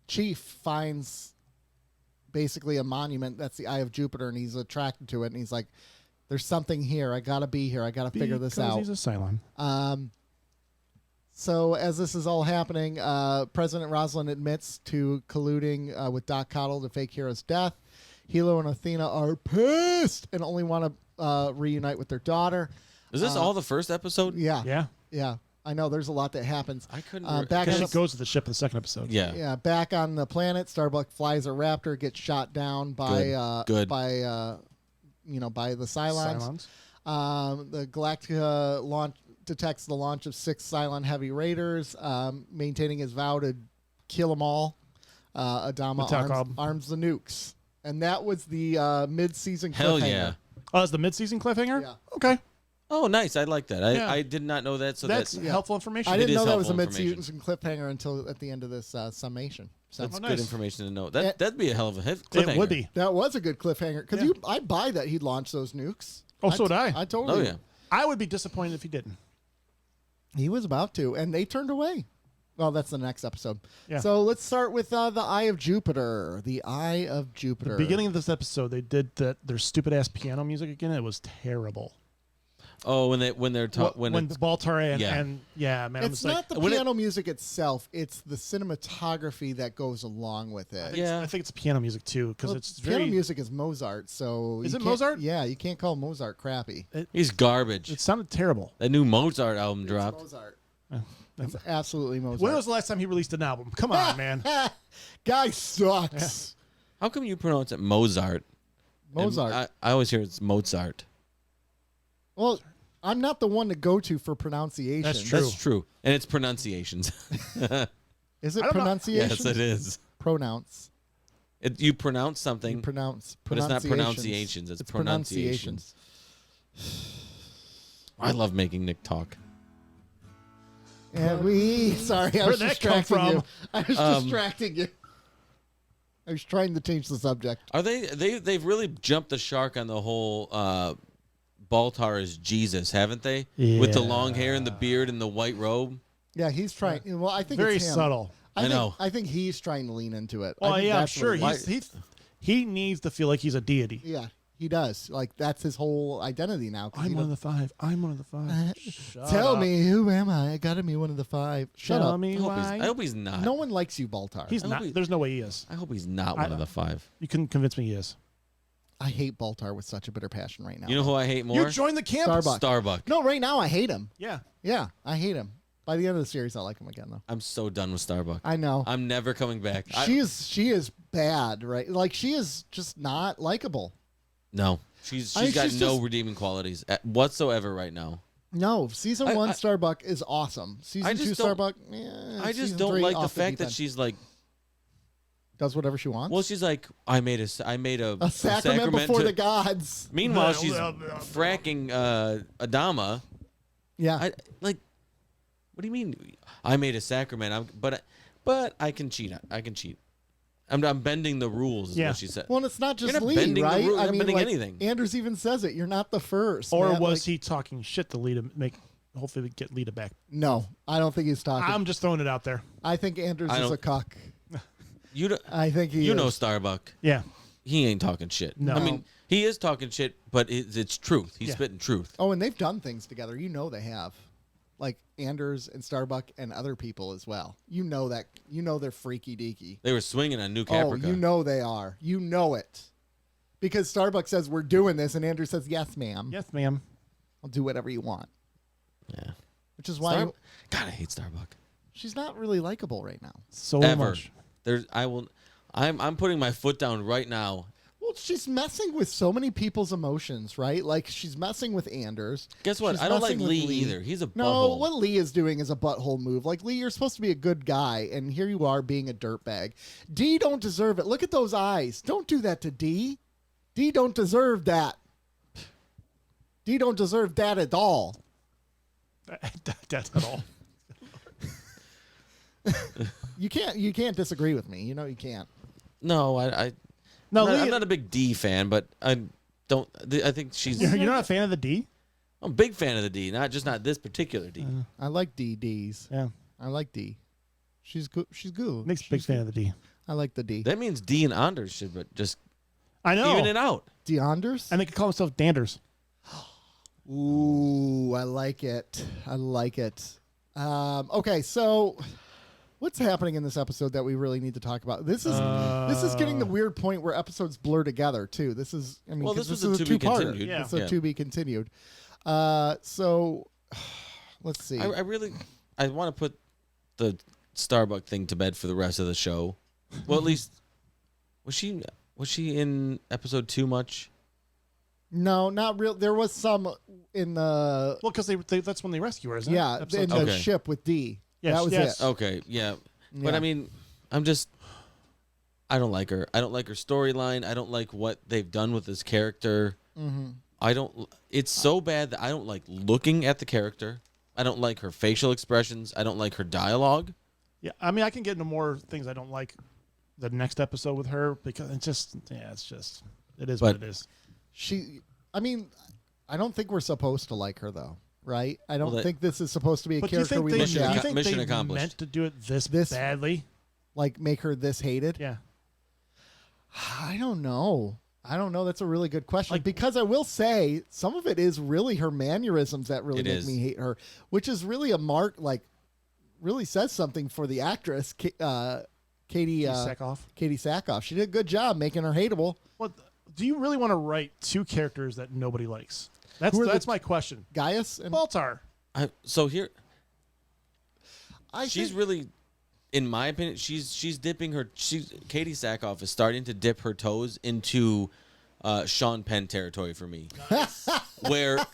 Chief finds basically a monument that's the Eye of Jupiter, and he's attracted to it. And he's like, "There's something here. I gotta be here. I gotta figure this Because out." he's a Cylon. So as this is all happening, President Rosalind admits to colluding with Doc Cottle to fake Hera's death. Hilo and Athena are pissed and only want to reunite with their daughter. Is this all the first episode? Yeah. Yeah. I know there's a lot that happens. I couldn't. Back Because on she the, goes to the ship in the second episode. Yeah. back on the planet, Starbuck flies a Raptor, gets shot down by Good. by the Cylons. The Galactica detects the launch of 6 Cylon heavy raiders, maintaining his vow to kill them all. Adama arms the nukes. And that was the mid-season cliffhanger. Hell yeah. Oh, that's the mid-season cliffhanger? Yeah. Okay. Oh, nice. I like that. Yeah. I did not know that. So that's helpful information. I didn't is know that was a helpful information. mid-season cliffhanger until at the end of this summation. So That's nice. good information to know. That'd be a hell of a cliffhanger. It would be. that was a good cliffhanger because Yeah. I buy that he'd launch those nukes. Oh, so would I. I totally. Oh yeah. I would be disappointed if he didn't. He was about to, and they turned away. Well, that's the next episode. Yeah. So let's start with the Eye of Jupiter. The Eye of Jupiter. The beginning of this episode, they did their stupid ass piano music again. It was terrible. Oh, when they're talking when the Baltar and Yeah. and yeah, man, It's it was not the when it- piano music itself; it's the cinematography that goes along with it. Yeah. I think it's piano music too because Well, it's piano very. music is Mozart, so Is you it can't- Mozart? Yeah, you can't call Mozart crappy. he's garbage. It sounded terrible. That new Mozart album dropped. It's Mozart. That's- It's absolutely Mozart. When was the last time he released an album? Come on, man. Guy sucks. How come you pronounce it Mozart? And Mozart. I always hear it's Mozart. Well, I'm not the one to go to for pronunciation. That's true. That's true, and it's pronunciations. Is it I don't know. pronunciation? Yes, it is. Pronounce. You pronounce something, You pronounce. but it's not pronunciations. pronunciations. It's pronunciations. I love making Nick talk. And sorry, I Where'd was that come distracting you. from? I was distracting you. I was trying to change the subject. Are they've really jumped the shark on the whole Baltar is Jesus, haven't they? With the long hair and the beard and the white robe. Yeah, he's trying. Well, I think Very it's him. subtle. I know. I think he's trying to lean into it. I Oh think yeah, I'm that's sure what it is. he needs to feel like he's a deity. Yeah, he does. Like that's his whole identity now. 'cause I'm he one of does- the five. I'm one of the five. Shut Tell up. me, who am I? I gotta be one of the five. Shut Tell up. me why. I hope he's not. No one likes you, Baltar. He's I hope not. he- There's no way he is. I hope he's not one of the five. You couldn't convince me he is. I hate Baltar with such a bitter passion right now. You know who I hate more? You joined the camp. Starbuck. Starbuck. No, right now I hate him. Yeah. Yeah, I hate him. By the end of the series, I like him again, though. I'm so done with Starbuck. I know. I'm never coming back. She is bad, right? Like she is just not likable. No, she's I think got she's no just- redeeming qualities whatsoever right now. No, season one I- Starbuck is awesome. Season just two don't- Starbuck, I just season don't three, like the off fact deep that end. she's like, does whatever she wants. well, she's like, I made a a sacrament before the gods. Meanwhile, she's fracking Adama. Yeah, I like. What do you mean? I made a sacrament. But I can cheat. I can cheat. I'm bending the rules. Is Yeah. what she said. well, it's not just You're not Lee, bending the right? rules. You're I not mean, bending like, anything. Andrews even says it. You're not the first. Or man. was Like, he talking shit to Lita? Hopefully get Lita back. No, I don't think he's talking. I'm just throwing it out there. I think Andrews I is don't- a cuck. You know, I think he. you is. know Starbuck. Yeah. He ain't talking shit. No. I mean, he is talking shit, but it's truth. He's Yeah. spitting truth. Oh, and they've done things together. You know they have, like Anders and Starbuck and other people as well. You know that. You know they're freaky deaky. They were swinging on New Oh, Caprica. you know they are. You know it, because Starbuck says we're doing this, and Andrews says yes, ma'am. Yes, ma'am. I'll do whatever you want. Yeah. Which is why God, I hate Starbuck. she's not really likable right now. So Ever. much. I'm putting my foot down right now. Well, she's messing with so many people's emotions, right? Like she's messing with Anders. Guess what? She's I don't like messing with Lee either. He's a No, butthole. what Lee is doing is a butthole move. Like Lee, you're supposed to be a good guy, and here you are being a dirtbag. D don't deserve it. Look at those eyes. Don't do that to D. D don't deserve that. D don't deserve that at all. That's at all. You can't disagree with me. You know you can't. No, I No, I'm Lee, not a big D fan, but I don't. I think she's. you're not a fan of the D? I'm a big fan of the D, not this particular D. I like D's. Yeah. I like D. She's good. She's good. Nick's a big fan of the D. I like the D. That means D and Anders should but just I know. even it out. D Anders. And they could call themselves Danders. Ooh, I like it. I like it. Okay, so what's happening in this episode that we really need to talk about? This is getting the weird point where episodes blur together too. This is, I mean, Well, 'cause this this was is a a to be two-parter. continued. Yeah. It's a Yeah. to be continued. So let's see. I want to put the Starbuck thing to bed for the rest of the show. Well, at least was she in episode 2 much? No, not real. There was some in the Well, because that's when they rescue her, isn't it? yeah Episode in two. the Okay. ship with D. Yes, that was yes. it. Okay, yeah. But Yeah. I mean, I don't like her. I don't like her storyline. I don't like what they've done with this character. Mm-hmm. It's so bad that I don't like looking at the character. I don't like her facial expressions. I don't like her dialogue. Yeah, I mean, I can get into more things I don't like the next episode with her because it is what it is. I don't think we're supposed to like her though, right? I don't Well, think this is supposed to be a But do you character think we they, look do you at, think Mission they accomplished. meant to do it this badly? like make her this hated. Yeah. I don't know. That's a really good question because I will say some of it is really her mannerisms that really make me hate her, which is really a mark, really says something for the actress, Katie Sackhoff. She did a good job making her hateable. Well, do you really want to write two characters that nobody likes? That's my question. Gaius and Baltar. She's really, in my opinion, she's dipping Katie Sackhoff is starting to dip her toes into Sean Penn territory for me, where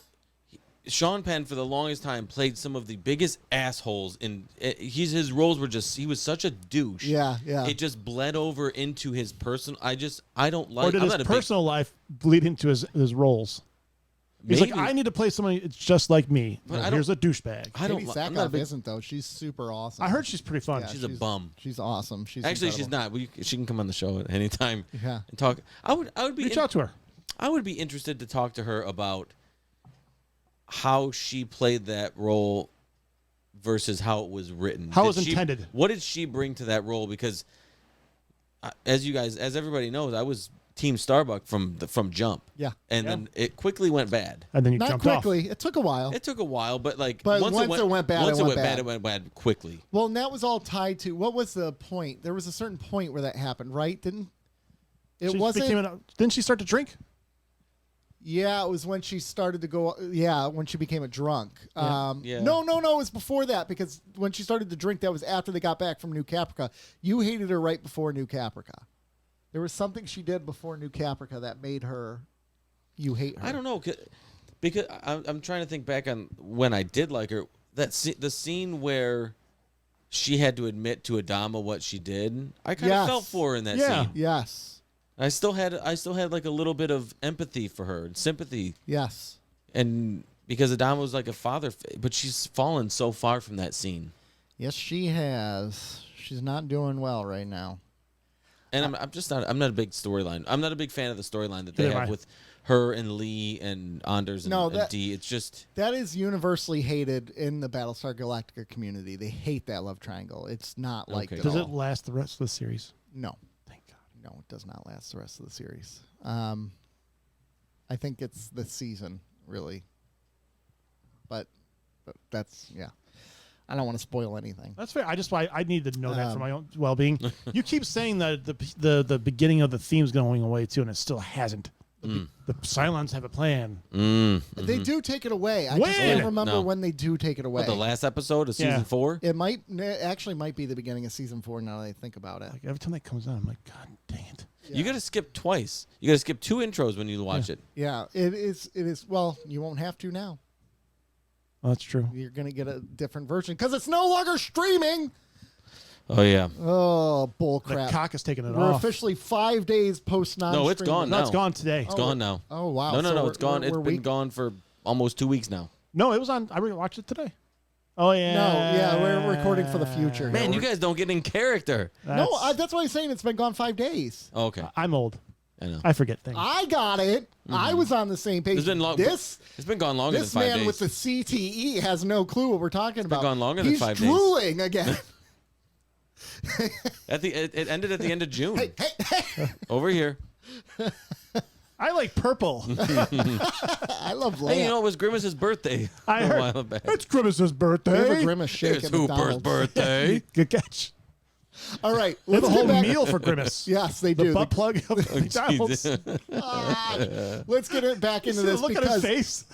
Sean Penn for the longest time played some of the biggest assholes his roles were he was such a douche. Yeah. It just bled over into his personal. I don't like. Or did his personal life bleed into his roles? He's Maybe. like, I need to play somebody that's just like me. But Well, here's a douchebag. Katie Sackhoff isn't though. She's super awesome. I heard she's pretty fun. Yeah, she's a bum. She's awesome. She's Actually, incredible. she's not. She can come on the show at any time. Yeah. And talk. I would be Reach out to her. I would be interested to talk to her about how she played that role versus how it was written. How it was intended. What did she bring to that role? Because as everybody knows, I was Team Starbuck from jump. Yeah. And then it quickly went bad. And then you Not jumped quickly. off. It took a while. It took a while, but once it went bad, it went bad quickly. Well, and that was all tied to what was the point? There was a certain point where that happened, right? Didn't she start to drink? Yeah, it was when she started to go. Yeah, when she became a drunk. Yeah. No, it was before that because when she started to drink, that was after they got back from New Caprica. You hated her right before New Caprica. There was something she did before New Caprica that made you hate her. I don't know because I'm trying to think back on when I did like her. The scene where she had to admit to Adama what she did. I kind of felt for her in that scene. Yes. I still had like a little bit of empathy for her and sympathy. Yes. And because Adama was like a father, but she's fallen so far from that scene. Yes, she has. She's not doing well right now. And I'm not a big storyline. I'm not a big fan of the storyline that they have with her and Lee and Anders and Dee. It's just that is universally hated in the Battlestar Galactica community. They hate that love triangle. It's not like Does it last the rest of the series? No. Thank God. No, it does not last the rest of the series. I think it's the season really, but that's I don't want to spoil anything. That's fair. I need to know that for my own well-being. You keep saying that the beginning of the theme's going away too, and it still hasn't. The Cylons have a plan. They do take it away. I just can't remember when they do take it away. What, the last episode of season 4? It might be the beginning of season 4 now that I think about it. Like every time that comes on, I'm like, God dang it. Yeah. You got to skip twice. You got to skip 2 intros when you watch it. Yeah, it is. Well, you won't have to now. Oh, that's true. You're going to get a different version because it's no longer streaming. Oh, yeah. Oh, bull crap. The cock is taking it We're off. officially 5 days post non-streaming. No, it's gone No, now. it's gone today. It's gone now. Oh, wow. No, it's gone. It's been gone for almost 2 weeks now. No, it was on. I watched it today. Oh, yeah. No, yeah, we're recording for the future. Man, you guys don't get in character. That's why I'm saying it's been gone 5 days. Oh, okay. I'm old. I know. I forget things. I got it. I was on the same page. It's been long. It's been gone longer than 5 days. This man with the CTE has no clue what we're talking about. It's been gone longer than 5 days. He's drooling again. It ended at the end of June. Hey. Over here. I like purple. I love Leia. Hey, it was Grimace's birthday. I heard. A while back. It's Grimace's birthday. We have a Grimace shake It's at Hooper's McDonald's. birthday. Good catch. All right. They have Let's a whole get back. meal for Grimace. Yes, they The do. butt plug of McDonald's. Let's get it back into this Look at his because face.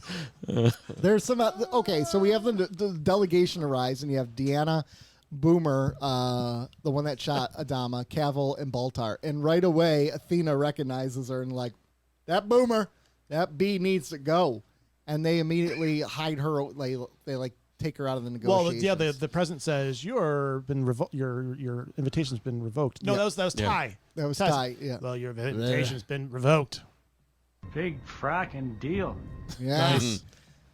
there's some. Okay, so we have the delegation arrives, and you have Deanna, Boomer, the one that shot Adama, Cavill, and Baltar, and right away Athena recognizes her and like, that Boomer, that bee needs to go, and they immediately hide her. They like take her out of the Well, negotiations. yeah, the president says your invitation's been revoked. No, Yeah. that was Ty. That was Ty's- Ty, yeah. Well, your invitation's been revoked. Big fracking deal. Yes.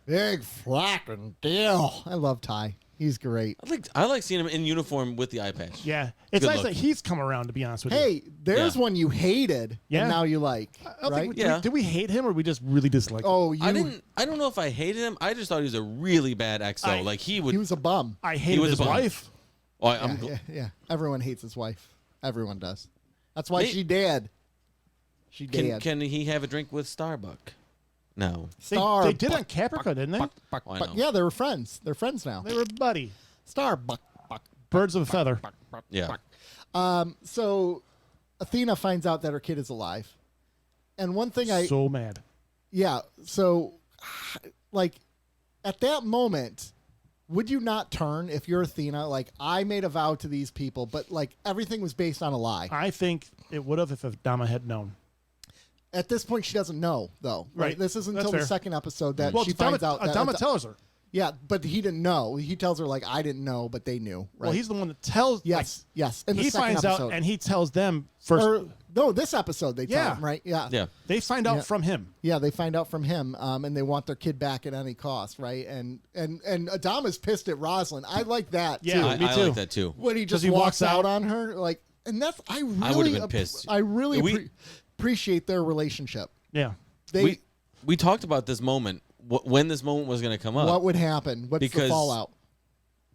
Big flacking deal. I love Ty. He's great. I like seeing him in uniform with the eye patch. Yeah, it's Good nice look. that he's come around. To be honest with you. Hey, there's Yeah. one you hated, Yeah. and now you like, I don't right? think Yeah. did we hate him or we just really dislike him? Oh, you. I don't know if I hated him. I just thought he was a really bad XO. Like he would. He was a bum. I hated was his a bum. wife. Oh, Yeah. Everyone hates his wife. Everyone does. That's why May- she dead. She dead. Can he have a drink with Starbuck? No. They did on Caprica, didn't they? I But know. yeah, they were friends. They're friends now. They were buddy. Starbuck. Birds of a feather. Yeah. So Athena finds out that her kid is alive. And one thing So mad. so like at that moment, would you not turn if you're Athena? Like, I made a vow to these people, but like everything was based on a lie. I think it would have if Adama had known. At this point, she doesn't know, though. Right. This isn't That's until the fair. second episode that Well, she finds out. Adama tells her. Yeah, but he didn't know. He tells her, like, I didn't know, but they knew. Right? Well, he's the one that tells. Yes, yes. In the He second finds episode. out and he tells them first. Or, no, this episode they tell Yeah. him, right? Yeah. Yeah. They find out Yeah. from him. Yeah, they find out from him, and they want their kid back at any cost, right? And Adama's pissed at Rosalind. I like that, Yeah. too. I Me too. like that too. When he just he walks walks out out. on her, like, and that's, I really would've been pissed. I really We- appreciate their relationship. Yeah. They, We talked about this moment, when this moment was going to come up. what would happen? What's the Because- fallout?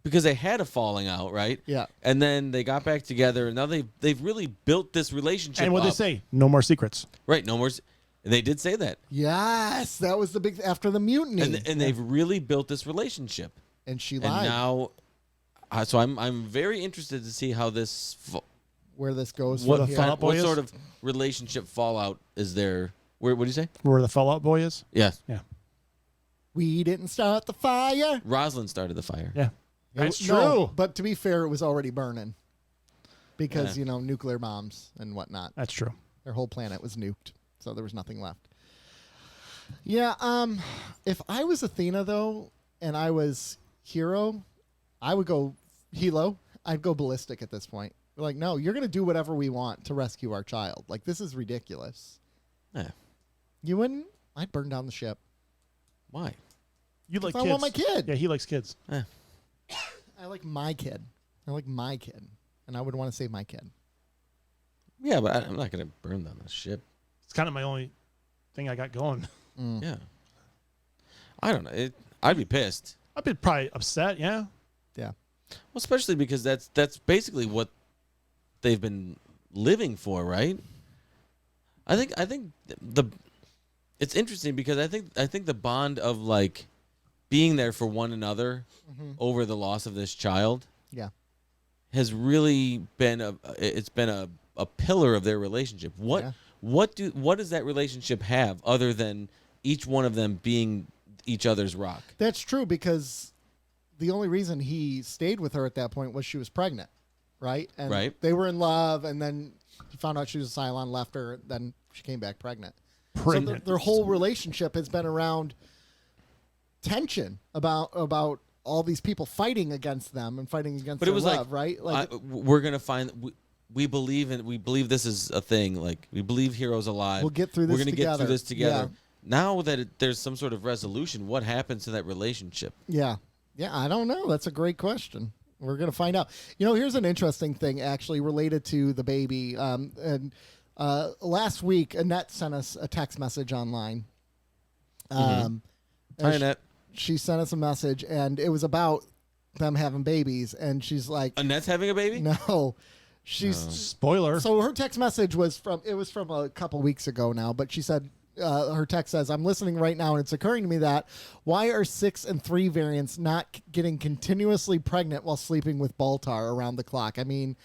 Because they had a falling out, right? Yeah. And then they got back together, and now they've really built this relationship. And what they up. say? No more secrets. Right? No more. And they did say that, Yes, that was the big after the mutiny, and they've really built this relationship. and she And lied. now, so I'm very interested to see how this Where this goes? what from the here. Fallout Boy what is? sort of relationship fallout is there? What do you say? Where the Fallout Boy is? Yes, Yeah. We didn't start the fire. Rosalind started the fire. Yeah. That's No, true. but to be fair, it was already burning because Yeah. nuclear bombs and whatnot. That's true. Their whole planet was nuked, so there was nothing left. Yeah. If I was Athena though, and I was Hero, I would go Hilo. I'd go ballistic at this point. Like, no, you're gonna do whatever we want to rescue our child. Like, this is ridiculous. Yeah. You wouldn't? I'd burn down the ship. Why? You like I kids. want my kid. Yeah, he likes kids. I like my kid. I like my kid, and I would want to save my kid. Yeah, but I'm not going to burn down the ship. It's kind of my only thing I got going. Yeah. I don't know. I'd be pissed. I'd be probably upset. Yeah. Yeah. Well, especially because that's basically what they've been living for, right? I think it's interesting because I think the bond of like being there for one another over the loss of this child Yeah. has really been a pillar of their relationship. Yeah. What does that relationship have other than each one of them being each other's rock? That's true, because the only reason he stayed with her at that point was she was pregnant, right? And Right. they were in love, and then he found out she was a Cylon, left her, then she came back pregnant. So Pregnant. their whole relationship has been around tension about all these people fighting against them and fighting against But their it was love, right? Like, we're gonna find. We believe this is a thing. Like we believe Heroes alive. We'll get through this We're gonna get together. through this together. Yeah. Now that there's some sort of resolution, what happens to that relationship? yeah. I don't know. That's a great question. We're going to find out. Here's an interesting thing actually related to the baby. Last week, Annette sent us a text message online. Hi, Annette. She sent us a message, and it was about them having babies. And she's like, Annette's having a baby. no. She's Spoiler. So her text message was from a couple weeks ago now, but she said, her text says, I'm listening right now, and it's occurring to me that why are 6 and 3 variants not getting continuously pregnant while sleeping with Baltar around the clock? I mean,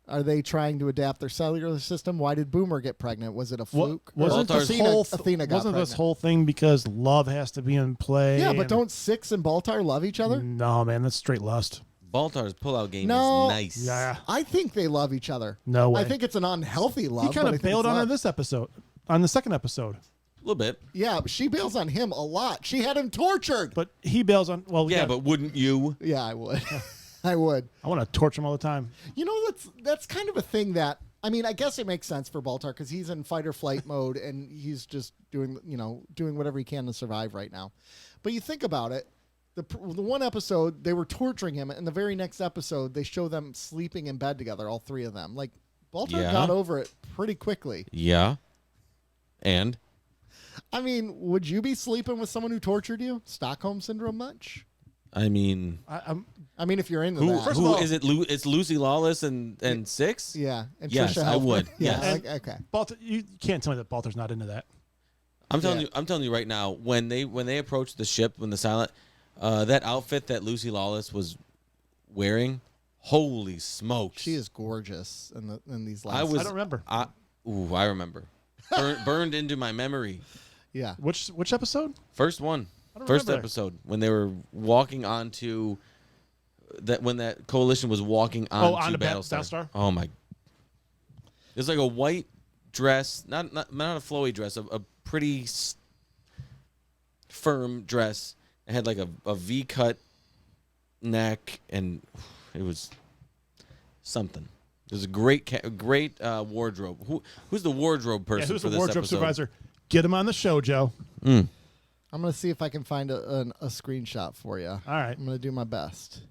are they trying to adapt their cellular system? Why did Boomer get pregnant? Was it a fluke? Wasn't Baltar's- this whole Athena got wasn't this pregnant. whole thing because love has to be in play? Yeah, but and- don't 6 and Baltar love each other? No, man, that's straight lust. Baltar's pullout game No. is nice. Yeah. I think they love each other. No way. I think it's an unhealthy love. He kind but I of think bailed it's on her love. this episode, on the second episode. little bit. Yeah, but she bails on him a lot. She had him tortured. But he bails on. Well, Yeah, but wouldn't you? Yeah, I would. I would. I want to torture him all the time. You know, that's kind of a thing that, I mean, I guess it makes sense for Baltar because he's in fight or flight mode and he's just doing whatever he can to survive right now. But you think about it, the one episode they were torturing him, and the very next episode they show them sleeping in bed together, all three of them. Like Baltar got over it pretty quickly. Yeah. And? I mean, would you be sleeping with someone who tortured you? Stockholm syndrome much? I mean, I mean, if you're into that. First of all, is it? It's Lucy Lawless and Six. Yeah. And Yes, Trisha I Helfer. would. Yeah. Yes. Okay. Baltar, you can't tell me that Baltar's not into that. I'm telling you right now. When they approached the ship, when the silent, that outfit that Lucy Lawless was wearing, holy smokes, She is gorgeous in these last. I don't remember. I remember. Burned into my memory. Yeah. Which episode? First one. I don't First remember. episode when they were walking onto that when that coalition was walking onto Battlestar. Oh my! It's like a white dress, not a flowy dress, a pretty firm dress. It had like a V cut neck, and it was something. It was a great wardrobe. Who's the wardrobe person? Who's for the this wardrobe episode? supervisor? Get him on the show, Joe. I'm going to see if I can find a screenshot for you. All right. I'm going to do my best.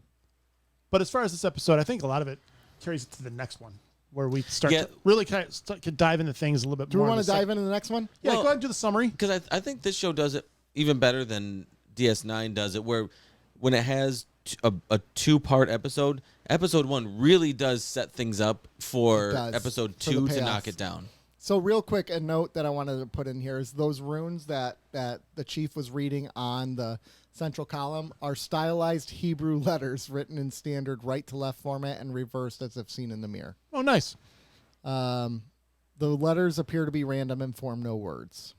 But as far as this episode, I think a lot of it carries it to the next one, where we start Yeah. to really kind of dive into things a little bit Do more. we want to dive into the next one? Yeah, Well, go ahead and do the summary. Because I think this show does it even better than DS9 does it, where when it has a two-part episode, episode 1 really does set things up for It does, episode for the 2 to payoff. knock it down. So real quick, a note that I wanted to put in here is those runes that the chief was reading on the central column are stylized Hebrew letters written in standard right-to-left format and reversed as if seen in the mirror. Oh, nice. The letters appear to be random and form no words.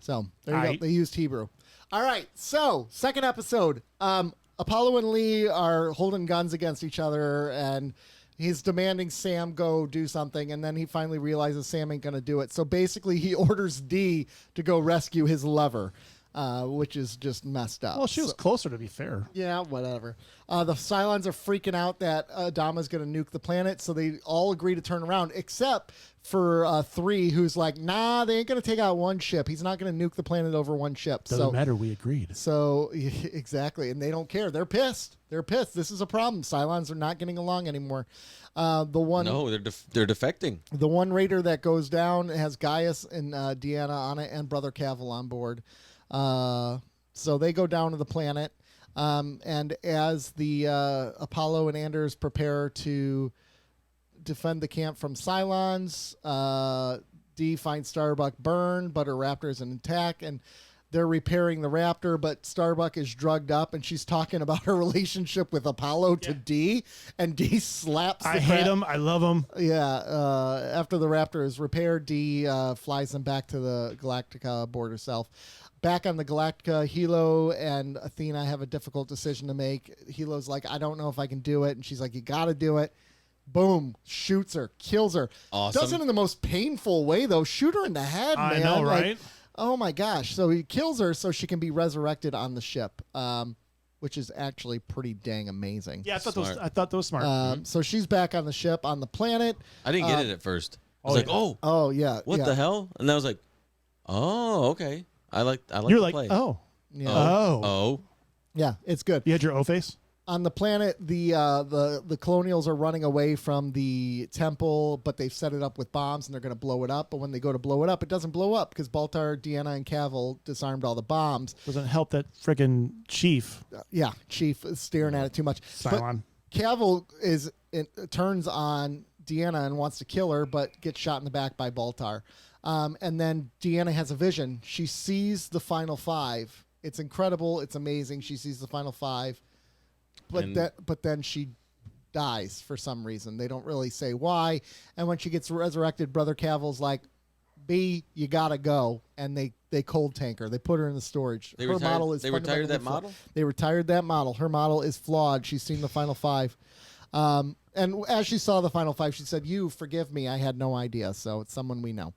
So there you Aight. go. They used Hebrew. All right. So second episode. Apollo and Lee are holding guns against each other, and he's demanding Sam go do something, and then he finally realizes Sam ain't going to do it. So basically, he orders D to go rescue his lover, which is just messed up. Well, she was closer, to be fair. Yeah, whatever. The Cylons are freaking out that Adama's going to nuke the planet, so they all agree to turn around, except for 3, who's like, nah, they ain't going to take out one ship. He's not going to nuke the planet over one ship. Doesn't matter. We agreed. So, exactly. And they don't care. They're pissed. They're pissed. This is a problem. Cylons are not getting along anymore. No, they're defecting. The one raider that goes down has Gaius and Deanna on it and Brother Cavill on board. So they go down to the planet. And as the Apollo and Anders prepare to defend the camp from Cylons, Dee finds Starbuck burned, but her Raptor is intact, and they're repairing the Raptor, but Starbuck is drugged up, and she's talking about her relationship with Apollo to Dee, and Dee slaps the I hate him. I love him. Yeah, after the Raptor is repaired, Dee flies them back to the Galactica aboard herself. Back on the Galactica, Hilo and Athena have a difficult decision to make. Hilo's like, I don't know if I can do it, and she's like, you got to do it. Boom, shoots her, kills her. Awesome. Does it in the most painful way, though. Shoot her in the head, I man. know, Like, right? oh, my gosh. So he kills her so she can be resurrected on the ship, which is actually pretty dang amazing. Yeah, I thought Smart. that was smart. So she's back on the ship, on the planet. I didn't get it at first. I was oh, like, yeah. oh, Oh, yeah. what yeah. the hell? And I was like, oh, okay. I like You're the like, play. oh. Yeah. Oh. Yeah, it's good. You had your O face? On the planet, the colonials are running away from the temple, but they've set it up with bombs and they're going to blow it up. But when they go to blow it up, it doesn't blow up because Baltar, Deanna, and Cavill disarmed all the bombs. Doesn't help that friggin' chief, Yeah, Chief is staring at it too much. Cylon. But Cavill turns on Deanna and wants to kill her, but gets shot in the back by Baltar. And then Deanna has a vision. She sees the final 5. It's incredible. It's amazing. She sees the final 5. But then she dies for some reason. They don't really say why. And when she gets resurrected, Brother Cavill's like, B, you gotta go. And they cold tank her. They put her in the storage. They Her retired- model is they retired that fundamentally model? They retired that model. Her model is flawed. She's seen the final 5. And as she saw the final 5, she said, "You forgive me. I had no idea." So it's someone we know.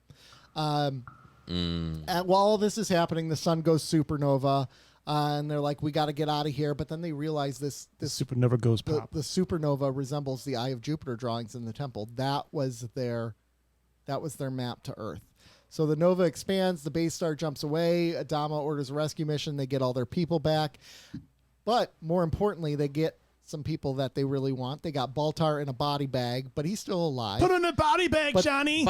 While all this is happening, the sun goes supernova, and they're like, "We got to get out of here." But then they realize this supernova goes pop. the supernova resembles the Eye of Jupiter drawings in the temple. That was their map to Earth. So the nova expands. The base star jumps away. Adama orders a rescue mission. They get all their people back, but more importantly, they get some people that they really want. They got Baltar in a body bag, but he's still alive. Put in a body bag, Johnny.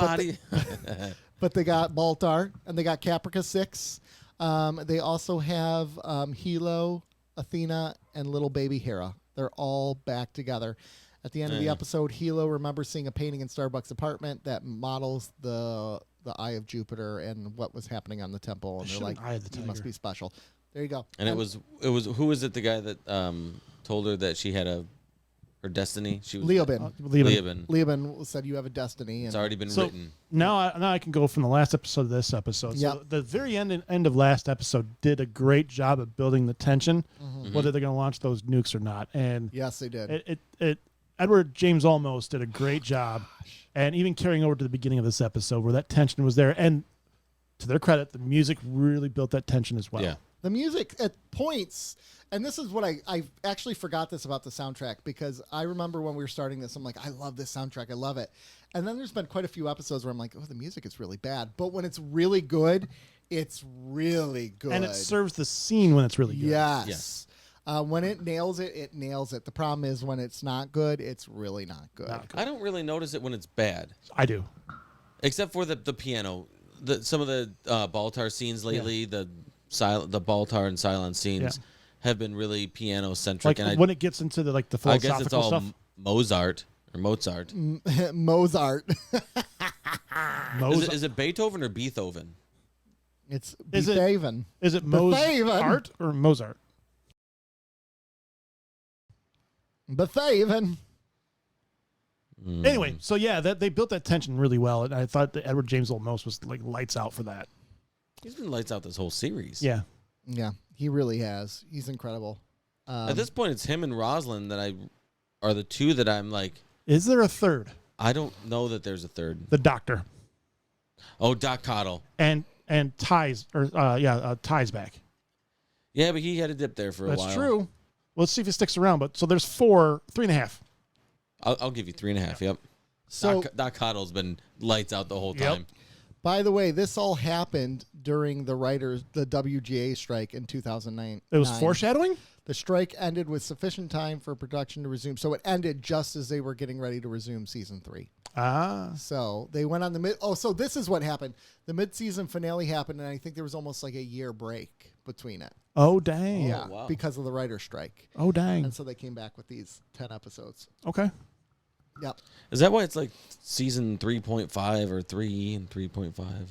But they got Baltar, and they got Caprica 6. They also have Hilo, Athena, and little baby Hera. They're all back together. At the end of the episode, Hilo remembers seeing a painting in Starbuck's apartment that models the Eye of Jupiter and what was happening on the temple. And they're like, he must be special. There you go. And it was who was it? The guy that told her that she had her destiny. She was Leoben. Leoben said you have a destiny. And it's already been written. Now I can go from the last episode to this episode. Yep. So the very end of last episode did a great job of building the tension, whether they're going to launch those nukes or not. And yes, they did. Edward James Olmos did a great job, and even carrying over to the beginning of this episode where that tension was there. And to their credit, the music really built that tension as well. Yeah. The music at points, and this is what I actually forgot this about the soundtrack, because I remember when we were starting this, I'm like, I love this soundtrack. I love it. And then there's been quite a few episodes where I'm like, oh, the music is really bad. But when it's really good, it's really good. And it serves the scene when it's really good. Yes. When it nails it, it nails it. The problem is when it's not good, it's really not good. I don't really notice it when it's bad. I do. Except for the piano. Some of the Baltar scenes lately, the Baltar and Cylon scenes have been really piano centric. Like and when it gets into the philosophical I guess it's all stuff. Mozart. Mozart. Is it Beethoven or Beethoven? It's Beethoven. Is it Mozart or Mozart? Beethoven. Anyway, so yeah, they built that tension really well, and I thought that Edward James Olmos was like lights out for that. He's been lights out this whole series. Yeah, he really has. He's incredible. At this point, it's him and Rosalind that are the two that I'm like. Is there a third? I don't know that there's a third. The Doctor. Oh, Doc Cottle. And Ty's Ty's back. Yeah, but he had a dip there for a while. That's true. Well, let's see if it sticks around. But so there's 3.5. I'll give you 3.5. Yep. So Doc Cottle's been lights out the whole time. By the way, this all happened during the WGA strike in 2009. It was foreshadowing? The strike ended with sufficient time for production to resume. So it ended just as they were getting ready to resume season 3. So they went on the mid. Oh, so this is what happened. The mid-season finale happened, and I think there was almost like a year break between it. Oh, dang. Yeah, wow. because of the writer's strike. Oh, dang. And so they came back with these 10 episodes. Okay. Yep. Is that why it's like season 3.5 or 3 and 3.5?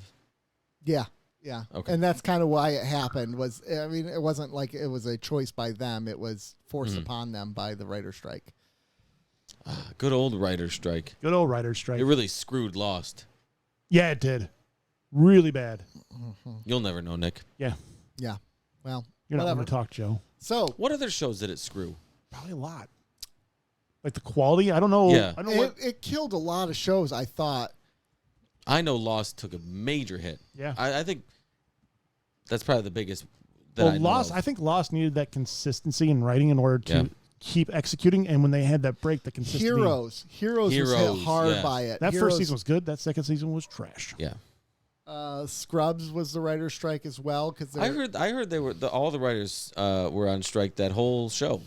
Yeah. Yeah. Okay. And that's kind of why it happened. It wasn't like it was a choice by them. It was forced upon them by the writer's strike. Good old writer's strike. Good old writer's strike. It really screwed Lost. Yeah, it did. Really bad. You'll never know, Nick. Yeah. Yeah. Well, You're not whatever. going to talk, Joe. So What other shows did it screw? Probably a lot. Like the quality? I don't know. Yeah. I don't know it killed a lot of shows, I thought. I know Lost took a major hit. Yeah. I think that's probably the biggest that I know Lost, of. I think Lost needed that consistency in writing in order to keep executing. And when they had that break, the consistency. Heroes was hit hard by it. That first season was good. That second season was trash. Yeah. Scrubs was the writer's strike as well. I heard they were all the writers were on strike that whole show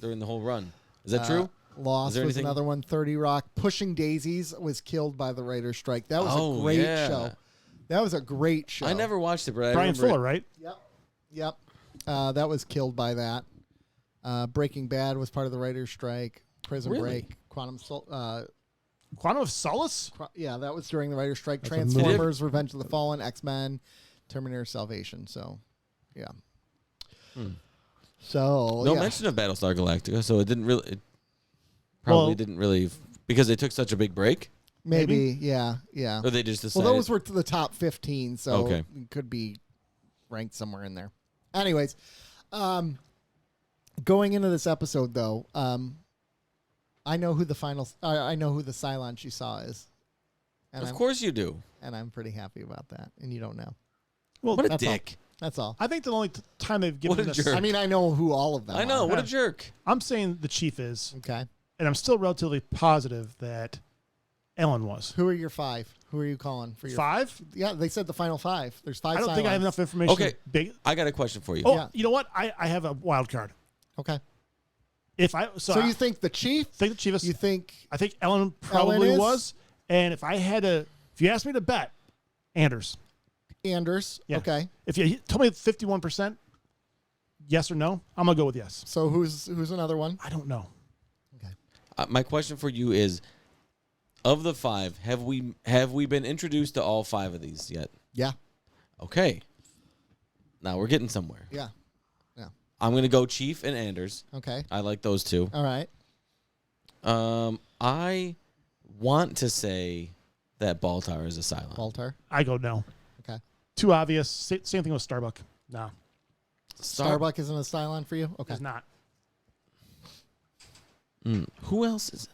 during the whole run. Is that true? Lost was another one. 30 Rock. Pushing Daisies was killed by the writer's strike. That was a great show. That was a great show. I never watched it, but I Brian remember Fuller, right? Yep. That was killed by that. Breaking Bad was part of the writer's strike. Prison Break. Quantum of Solace? Yeah, that was during the writer's strike. That's Transformers, Revenge of the Fallen, X-Men, Terminator Salvation. So, yeah. So, no mention of Battlestar Galactica, so it didn't really. It probably didn't really because they took such a big break. Maybe. Yeah. Or they just decided. Well, those were to the top 15, so Okay. it could be ranked somewhere in there. Anyways, going into this episode though, I know who the Cylon she saw is. And Of course you do. And I'm pretty happy about that. And you don't know. Well, What a that's all. dick. That's all. I think the only time they've given What a us. jerk. I mean, I know who all of them I know. are. What a jerk. I'm saying the chief is, Okay. and I'm still relatively positive that Ellen was. Who are your 5? Who are you calling for your 5? Yeah, they said the final 5. There's 5 I don't think I have Cylons. enough information. Okay. Big. I got a question for you. Oh, Yeah. you know what? I have a wild card. Okay. If I So you think the chief? think the chief is? You think I think Ellen probably is? was. And if you asked me to bet, Anders. Anders? Yeah. Okay. If you told me 51%, yes or no, I'm gonna go with yes. So who's another one? I don't know. Okay. My question for you is, of the 5, have we been introduced to all 5 of these yet? Yeah. Okay. Now we're getting somewhere. Yeah. Yeah. I'm going to go Chief and Anders. Okay. I like those 2. All right. I want to say that Baltar is a Cylon. Baltar. I go no. Okay. Too obvious. Same thing with Starbuck. No, Starbuck isn't a Cylon for you? Okay. it's not. Who else is?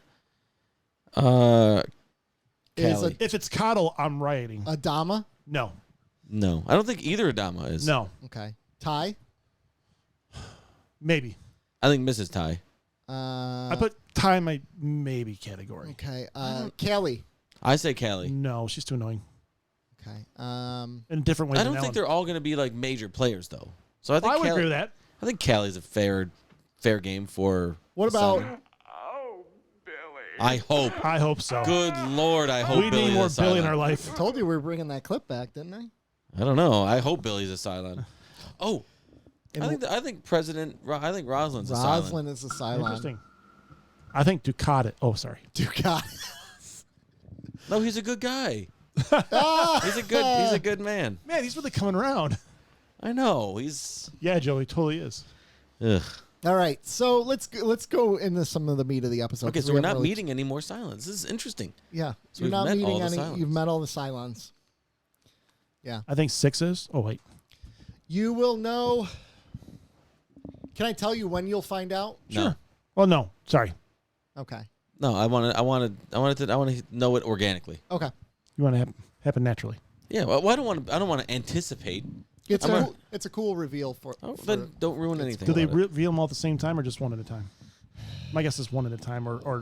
Is Callie. If it's Coddle, I'm rioting. Adama? No, No, I don't think either Adama is. no, Okay. Ty? maybe. I think Mrs. Ty. I put Ty in my maybe category. Okay. Kelly. I say Callie. No, she's too annoying. Okay. In a different way. I than don't think Ellen. they're all going to be like major players though. So I think I would agree with that. I think Callie's a fair game for. What about Cylon. I hope. I hope so. Good Lord, I hope We Billy need more is a Billy in Cylon. our life. I told you we were bringing that clip back, didn't I? I don't know. I hope Billy's a Cylon. Oh, And I think Rosalind's a Cylon. Rosalind is a Cylon. Interesting. I think Ducat. Oh, sorry. Ducat. No, he's a good guy. He's a good man. Man, he's really coming around. I know. He's Yeah, Joe, he totally is. ugh. All right, so let's go into some of the meat of the episode. Okay, 'cause so we we're haven't not really- meeting any more Cylons. This is interesting. Yeah, So you're we've not met meeting all the any. Cylons. You've met all the Cylons. Yeah, I think 6's. Oh, wait. you will know. Can I tell you when you'll find out? No. Well, no. Sorry. Okay. No, I want to know it organically. Okay. You want to happen naturally. Yeah, well, I don't want to anticipate. It's a cool reveal for. Then don't ruin anything. Do they about it. reveal them all at the same time or just one at a time? My guess is one at a time or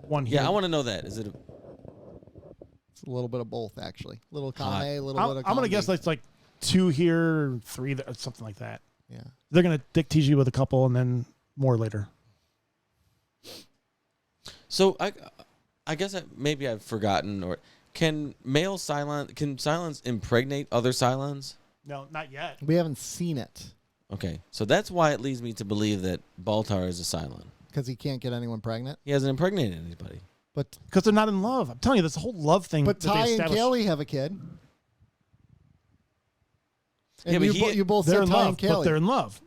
one here. Yeah, I want to know that. Is it? It's a little bit of both, actually. Little Hot. Kame, a little bit of. I'm going to guess Kame. it's like 2 here, 3, something like that. Yeah. They're going to dick tease you with a couple and then more later. So I guess maybe I've forgotten. Or can Cylons impregnate other Cylons? No, not yet. We haven't seen it Okay, so that's why it leads me to believe that Baltar is a Cylon. because he can't get anyone pregnant. He hasn't impregnated anybody. But Because they're not in love. I'm telling you, this whole love thing. but that they Ty and established. Kelly have a kid. Yeah, And but you both They're said in Ty love, and but Kelly. they're in love.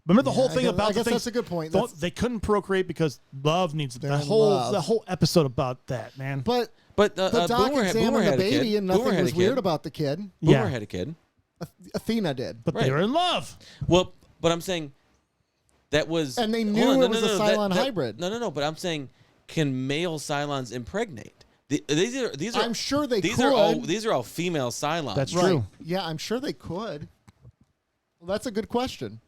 Remember the whole thing I about guess the that's things, a good point. They couldn't procreate because love needs They're the in whole love. the whole episode about that, man. But But the doc Boomer examined the had a baby kid. and Boomer nothing had a was kid. weird about the kid. Boomer Yeah. had a kid. Athena did. But Right. they were in love. Well, but I'm saying that was And they hold knew on, it was a Cylon hybrid. No. But I'm saying, can male Cylons impregnate? These are I'm sure they these could. are all female Cylons. That's Right. true. Yeah, I'm sure they could. Well, that's a good question.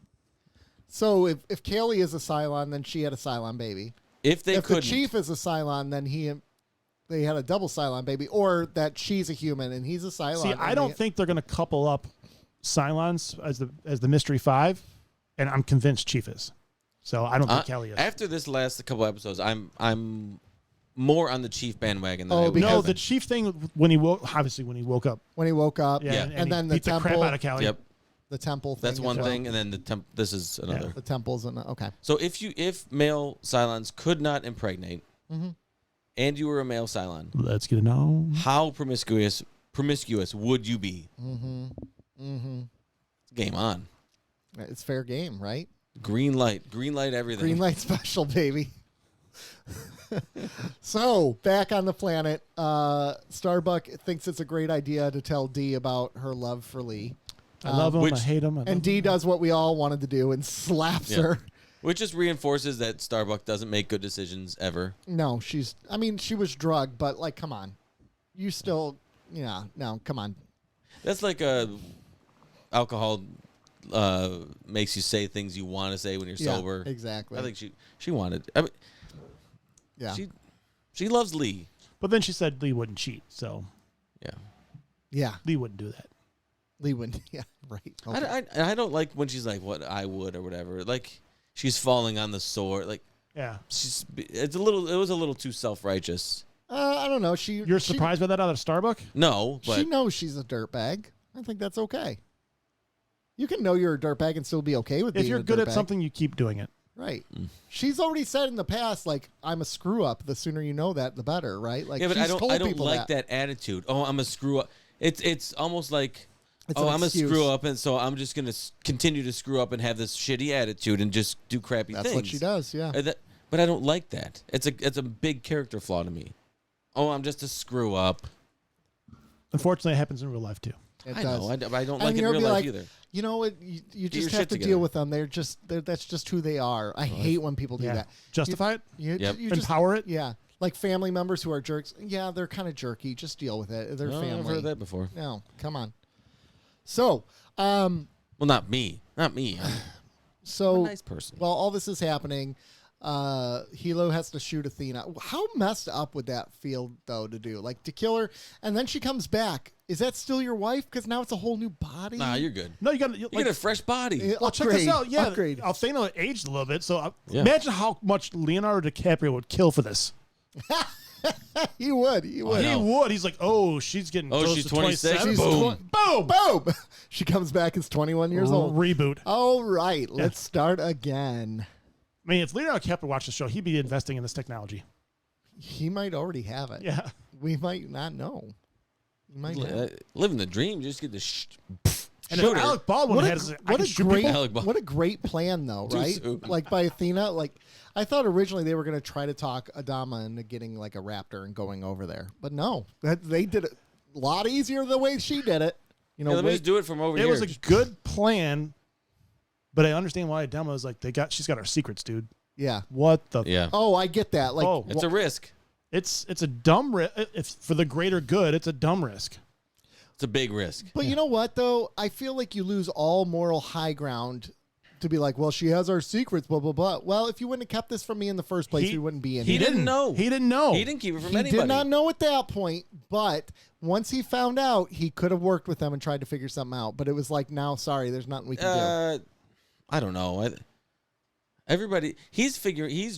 So if Kaylee is a Cylon, then she had a Cylon baby. If they if couldn't, the Chief is a Cylon, then they had a double Cylon baby, or that she's a human and he's a Cylon. See, I don't think they're going to couple up Cylons as the Mystery Five, and I'm convinced Chief is. So I don't think Kelly is. After this last couple episodes, I'm more on the Chief bandwagon than I would. No, because- the Chief thing when he woke up. when he woke up. Yeah, Yeah. And then he the beat the crap temple. out of Callie. Yep, The temple thing. that's as one well. thing, and then this is another. The temples and okay. So if male Cylons could not impregnate, Mhm. and you were a male Cylon, Let's get it on. how promiscuous would you be? Mm-hmm. Game on. It's fair game, right? Green light everything. Green light special, baby. So back on the planet, Starbuck thinks it's a great idea to tell Dee about her love for Lee. I love him. I which- hate him. And Dee does what we all wanted to do and slaps Yeah. her. Which just reinforces that Starbuck doesn't make good decisions ever. No, she was drugged, but like, come on. you still, yeah, no, come on. That's like alcohol makes you say things you want to say when you're Yeah, sober. exactly. I think she wanted. I mean, Yeah. she loves Lee. But then she said Lee wouldn't cheat, so Yeah. Yeah. Lee wouldn't do that. Lee wouldn't. Yeah, right. Okay. I don't like when she's like, "What I would" or whatever. Like she's falling on the sword. Like Yeah. it was a little too self-righteous. I don't know. You're surprised by that out of Starbuck? No, but she knows she's a dirtbag. I think that's okay. You can know you're a dirtbag and still be okay with If being you're a good at dirtbag. something, you keep doing it. Right. She's already said in the past, like, I'm a screw up. The sooner you know that, the better, right? Like, yeah, but she's I don't told people like that attitude. Oh, I'm a screw up. It's almost like, It's oh, an I'm excuse. a screw up, and so I'm just gonna continue to screw up and have this shitty attitude and just do crappy That's things. what she does, yeah. But I don't like that. It's a big character flaw to me. Oh, I'm just a screw up. Unfortunately, it happens in real life too. It I does. know. I don't And like it in you'll real be life like, either. You know what? You your just shit have to together. deal with them. That's just who they are. I hate when people do Yeah. that. Justify it? Yep. You just, Empower it? yeah. Like family members who are jerks. Yeah, they're kind of jerky. Just deal with it. They're No, family. I've heard that before. No, come on. So, Well, not me. Not me. I'm so a nice person. while all this is happening, Hilo has to shoot Athena. How messed up would that feel, though, to do? Like, to kill her, and then she comes back. Is that still your wife? Because now it's a whole new body? Nah, you're good. No, you got You get a fresh body. Well, check this out. Yeah, Upgrade. Athena aged a little bit, so Yeah. imagine how much Leonardo DiCaprio would kill for this. He would. He would. He would. He's like, oh, she's getting close she's to 26? 27. Boom. Boom! Boom! She comes back as 21 years old. Reboot. All right, let's start again. I mean, if Leonardo DiCaprio watched the show, he'd be investing in this technology. He might already have it. Yeah. We might not know. He might not. Living the dream. Just get the And shoot if her. Alec Baldwin What had a, his, I what can a shoot great people. Alec Baldwin. what a great plan though, Too right? soon. Like by Athena, like I thought originally they were going to try to talk Adama into getting like a raptor and going over there, but no, they did it a lot easier the way she did it. You know, Yeah, let me way- just do it from over It here. was a good plan, but I understand why Adama was like, she's got our secrets, dude. yeah. What the? Yeah. Oh, I get that. Like, Oh. It's a risk. It's a dumb risk. If for the greater good, it's a dumb risk. It's a big risk. but you know what though? I feel like you lose all moral high ground to be like, well, she has our secrets, blah blah blah. Well, if you wouldn't have kept this from me in the first place, He- we wouldn't be in He here. didn't know. He didn't know. He didn't keep it from He anybody. did not know at that point, but once he found out, he could have worked with them and tried to figure something out. But it was like, now, sorry, there's nothing we can do. I don't know. Everybody, he's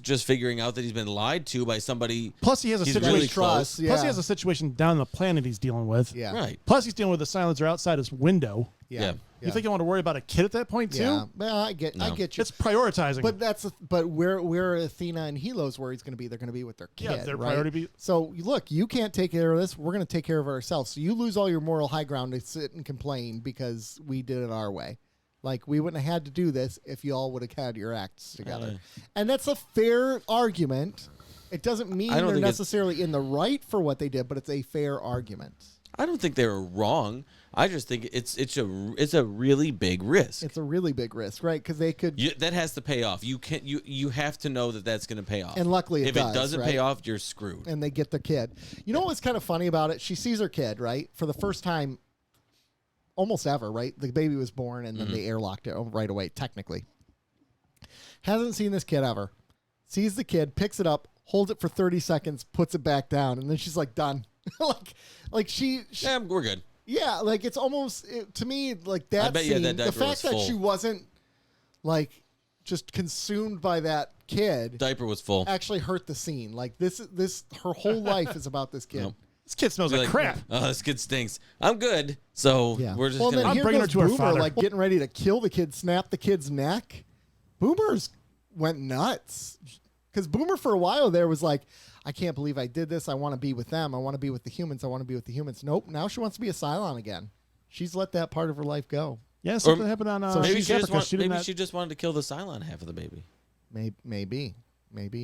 just figuring out that he's been lied to by somebody. Plus, he has a He's situation. really Trust, close. Plus, he yeah. has a situation down the planet he's dealing with. Yeah. Right. Plus, he's dealing with the silencer outside his window. Yeah. You think you want to worry about a kid at that point too? Yeah. Well, I get No. you. It's prioritizing. But but where Athena and Helo's where he's going to be, they're going to be with their kid. Yeah, their right? priority be- So look, you can't take care of this. We're going to take care of it ourselves. So you lose all your moral high ground to sit and complain because we did it our way. Like we wouldn't have had to do this if you all would have had your acts together. And that's a fair argument. It doesn't mean I don't they're think it's- necessarily in the right for what they did, but it's a fair argument. I don't think they were wrong. I just think it's a really big risk. It's a really big risk, right? Because they could. That has to pay off. You have to know that that's going to pay off. And luckily it if does, it doesn't right? pay off, you're screwed. And they get the kid. You know what's kind of funny about it? She sees her kid, right? For the first time almost ever, right? The baby was born and then they airlocked it right away, technically. Hasn't seen this kid ever. Sees the kid, picks it up, holds it for 30 seconds, puts it back down, and then she's like, done. like she Yeah, we're good. yeah, like it's almost to me like that bet you scene, that the diaper fact was that full. she wasn't like just consumed by that kid Diaper was full. actually hurt the scene. Like this her whole life is about this kid. Nope. this kid smells like crap. Oh, this kid stinks. I'm good. So we're just well, gonna. then I'm here bringing her goes to her Boomer, father. like getting ready to kill the kid, snap the kid's neck. Boomer's went nuts because Boomer for a while there was like, I can't believe I did this. I want to be with them. I want to be with the humans. I want to be with the humans. Nope. Now she wants to be a Cylon again. She's let that part of her life go. Yeah, something happened on. so maybe she's she just Caprica. She didn't maybe have- she just wanted to kill the Cylon half of the baby. Maybe.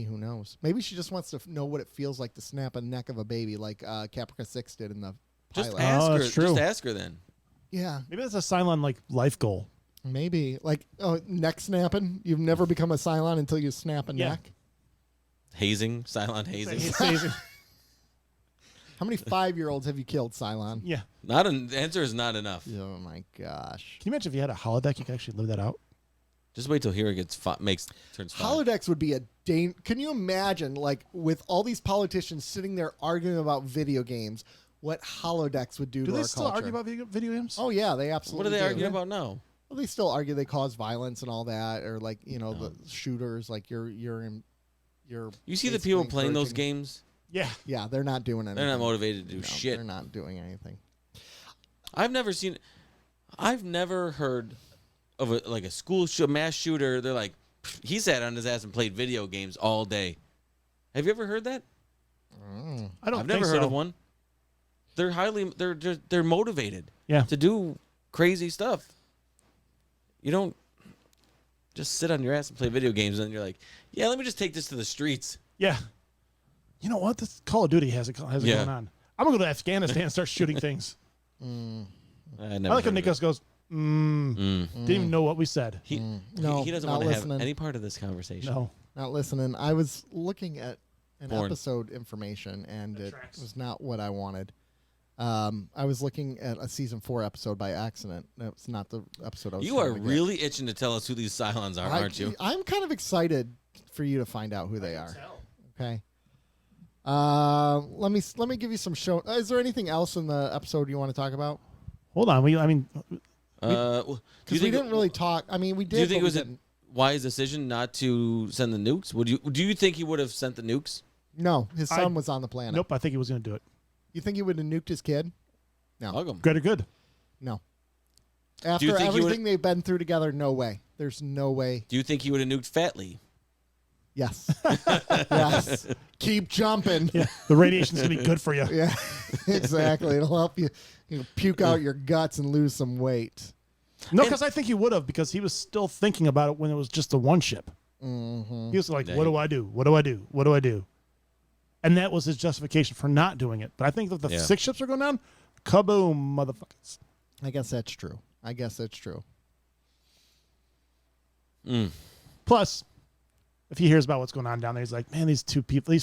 Who knows? Maybe she just wants to know what it feels like to snap a neck of a baby, like Caprica 6 did in the Just pilot. ask her. that's true. Just ask her then. Yeah, Maybe that's a Cylon like life goal. maybe. Like neck snapping. You've never become a Cylon until you snap a Yeah. neck. Hazing, Cylon hazing. It's amazing. How many 5-year-olds have you killed, Cylon? Yeah. The answer is not enough. Oh my gosh. Can you imagine if you had a holodeck, you could actually live that out? Just wait till Hera turns 5. Holodecks would be a Can you imagine, like, with all these politicians sitting there arguing about video games, what holodecks would do to our culture? Do they still argue about video games? Oh yeah, they absolutely. What are they do. arguing about now? Well, they still argue they cause violence and all that, or like the shooters, like you're. You see the people playing those encouraging- games? Yeah, they're not doing anything. They're not motivated to do shit. They're not doing anything. I've never heard of a school mass shooter. They're like, he sat on his ass and played video games all day. Have you ever heard that? I don't. I've never heard of one. They're they're motivated. Yeah. To do crazy stuff. You don't just sit on your ass and play video games and you're like, yeah, let me just take this to the streets. Yeah. You know what? This Call of Duty has it going on. I'm gonna go to Afghanistan and start shooting things. I like when Nicholas goes, didn't even know what we said. He doesn't want to have any part of this conversation. No. Not listening. I was looking at an Porn. episode information, and it was not what I wanted. I was looking at a season 4 episode by accident. That's not the episode I was. You are trying to get. really itching to tell us who these Cylons are, aren't you? I'm kind of excited for you to find out who they are. Okay. Let me give you some show. Is there anything else in the episode you want to talk about? Hold on. do Because we didn't really talk. I mean, we did. Do you think it was a didn't. wise decision not to send the nukes? Do you think he would have sent the nukes? No, his son was on the planet. Nope. I think he was going to do it. You think he would have nuked his kid? No. Hug him. Greater good. No. you After think he everything they've been through together, no way. There's no way. Do you think he would have nuked Fatley? Yes. Yes. Keep jumping. Yeah. The radiation's going to be good for you. Yeah, exactly. It'll help you, puke out your guts and lose some weight. No, because I think he would have, because he was still thinking about it when it was just the one ship. Mm-hmm. He was like, what do I do? What do I do? What do I do? And that was his justification for not doing it. But I think that the 6 ships are going down, kaboom, motherfuckers. I guess that's true. Plus, if he hears about what's going on down there, he's like, man, these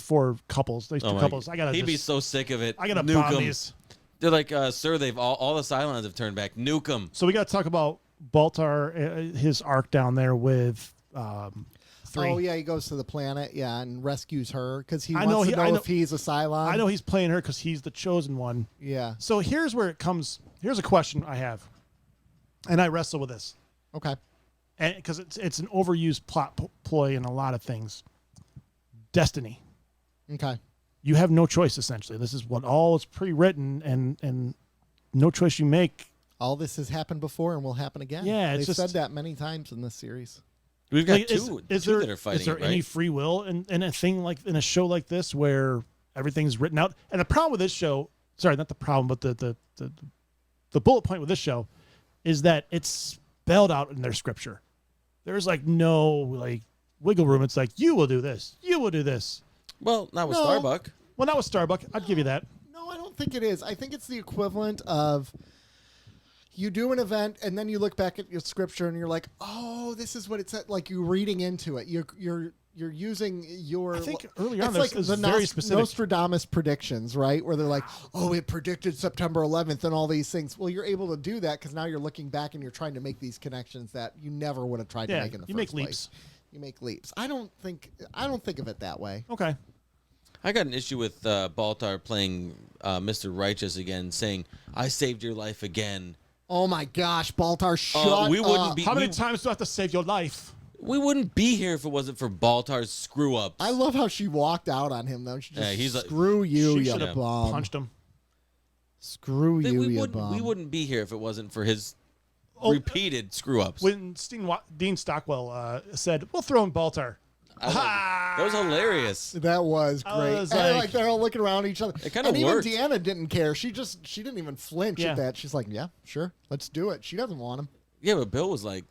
4 couples, I got to He'd be so sick of it. I got to nuke bomb them. these. They're like, sir, they've all the Cylons have turned back. Nuke them. So we got to talk about Baltar, his arc down there with 3. Oh, yeah, he goes to the planet, and rescues her because he wants to know if he's a Cylon. I know he's playing her because he's the chosen one. Yeah. So here's where it comes. Here's a question I have, and I wrestle with this. Okay. And because it's an overused plot ploy in a lot of things. Destiny. Okay. You have no choice, essentially. This is what all is pre-written, and no choice you make. All this has happened before and will happen again. Yeah, they've said that many times in this series. We've got Like, two that are fighting. Is there it, right? any free will in a thing like in a show like this where everything's written out? And the problem with this show, sorry, not the problem, but the bullet point with this show is that it's spelled out in their scripture. There's like no wiggle room. It's like, you will do this, you will do this. Well, not with Starbuck. Well, not with Starbuck. I'd give you that. No, I don't think it is. I think it's the equivalent of you do an event and then you look back at your scripture and you're like, oh, this is what it said. Like you're reading into it. You're using your. I think early on it's there's like the very specific Nostradamus predictions, right? Where they're like, oh, it predicted September 11th and all these things. Well, you're able to do that because now you're looking back and you're trying to make these connections that you never would have tried to make in the you first make place. leaps. You make leaps. I don't think of it that way. Okay. I got an issue with Baltar playing Mr. Righteous again, saying, I saved your life again. Oh my gosh, Baltar, shut we wouldn't up. be. How many times do I have to save your life? We wouldn't be here if it wasn't for Baltar's screw ups. I love how she walked out on him though. She just he's like, screw you, She you should have bum. punched him. Screw you, you bum. We wouldn't be here if it wasn't for his repeated screw ups. When Dean Stockwell said, "We'll throw in Baltar," That was hilarious. That was great. I was And, like- they're all looking around each other. It kinda and worked. even Deanna didn't care. She didn't even flinch Yeah. at that. She's like, yeah, sure, let's do it. She doesn't want him. Yeah, but Bill was like,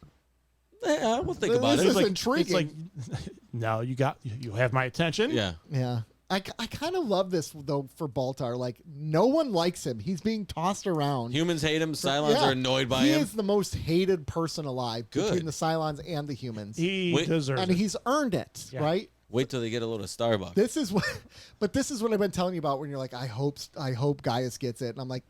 yeah, we'll think about This it. is like, intriguing. It's like, no, you have my attention. Yeah. Yeah. I kind of love this though for Baltar. Like no one likes him. He's being tossed around. Humans hate him. Cylons are annoyed by he him. is the most hated person alive Good. between the Cylons and the humans. He Wait, deserves and it. he's earned it, Yeah. right? Wait till they get a little Starbucks. This is what I've been telling you about when you're like, I hope Gaius gets it, and I'm like,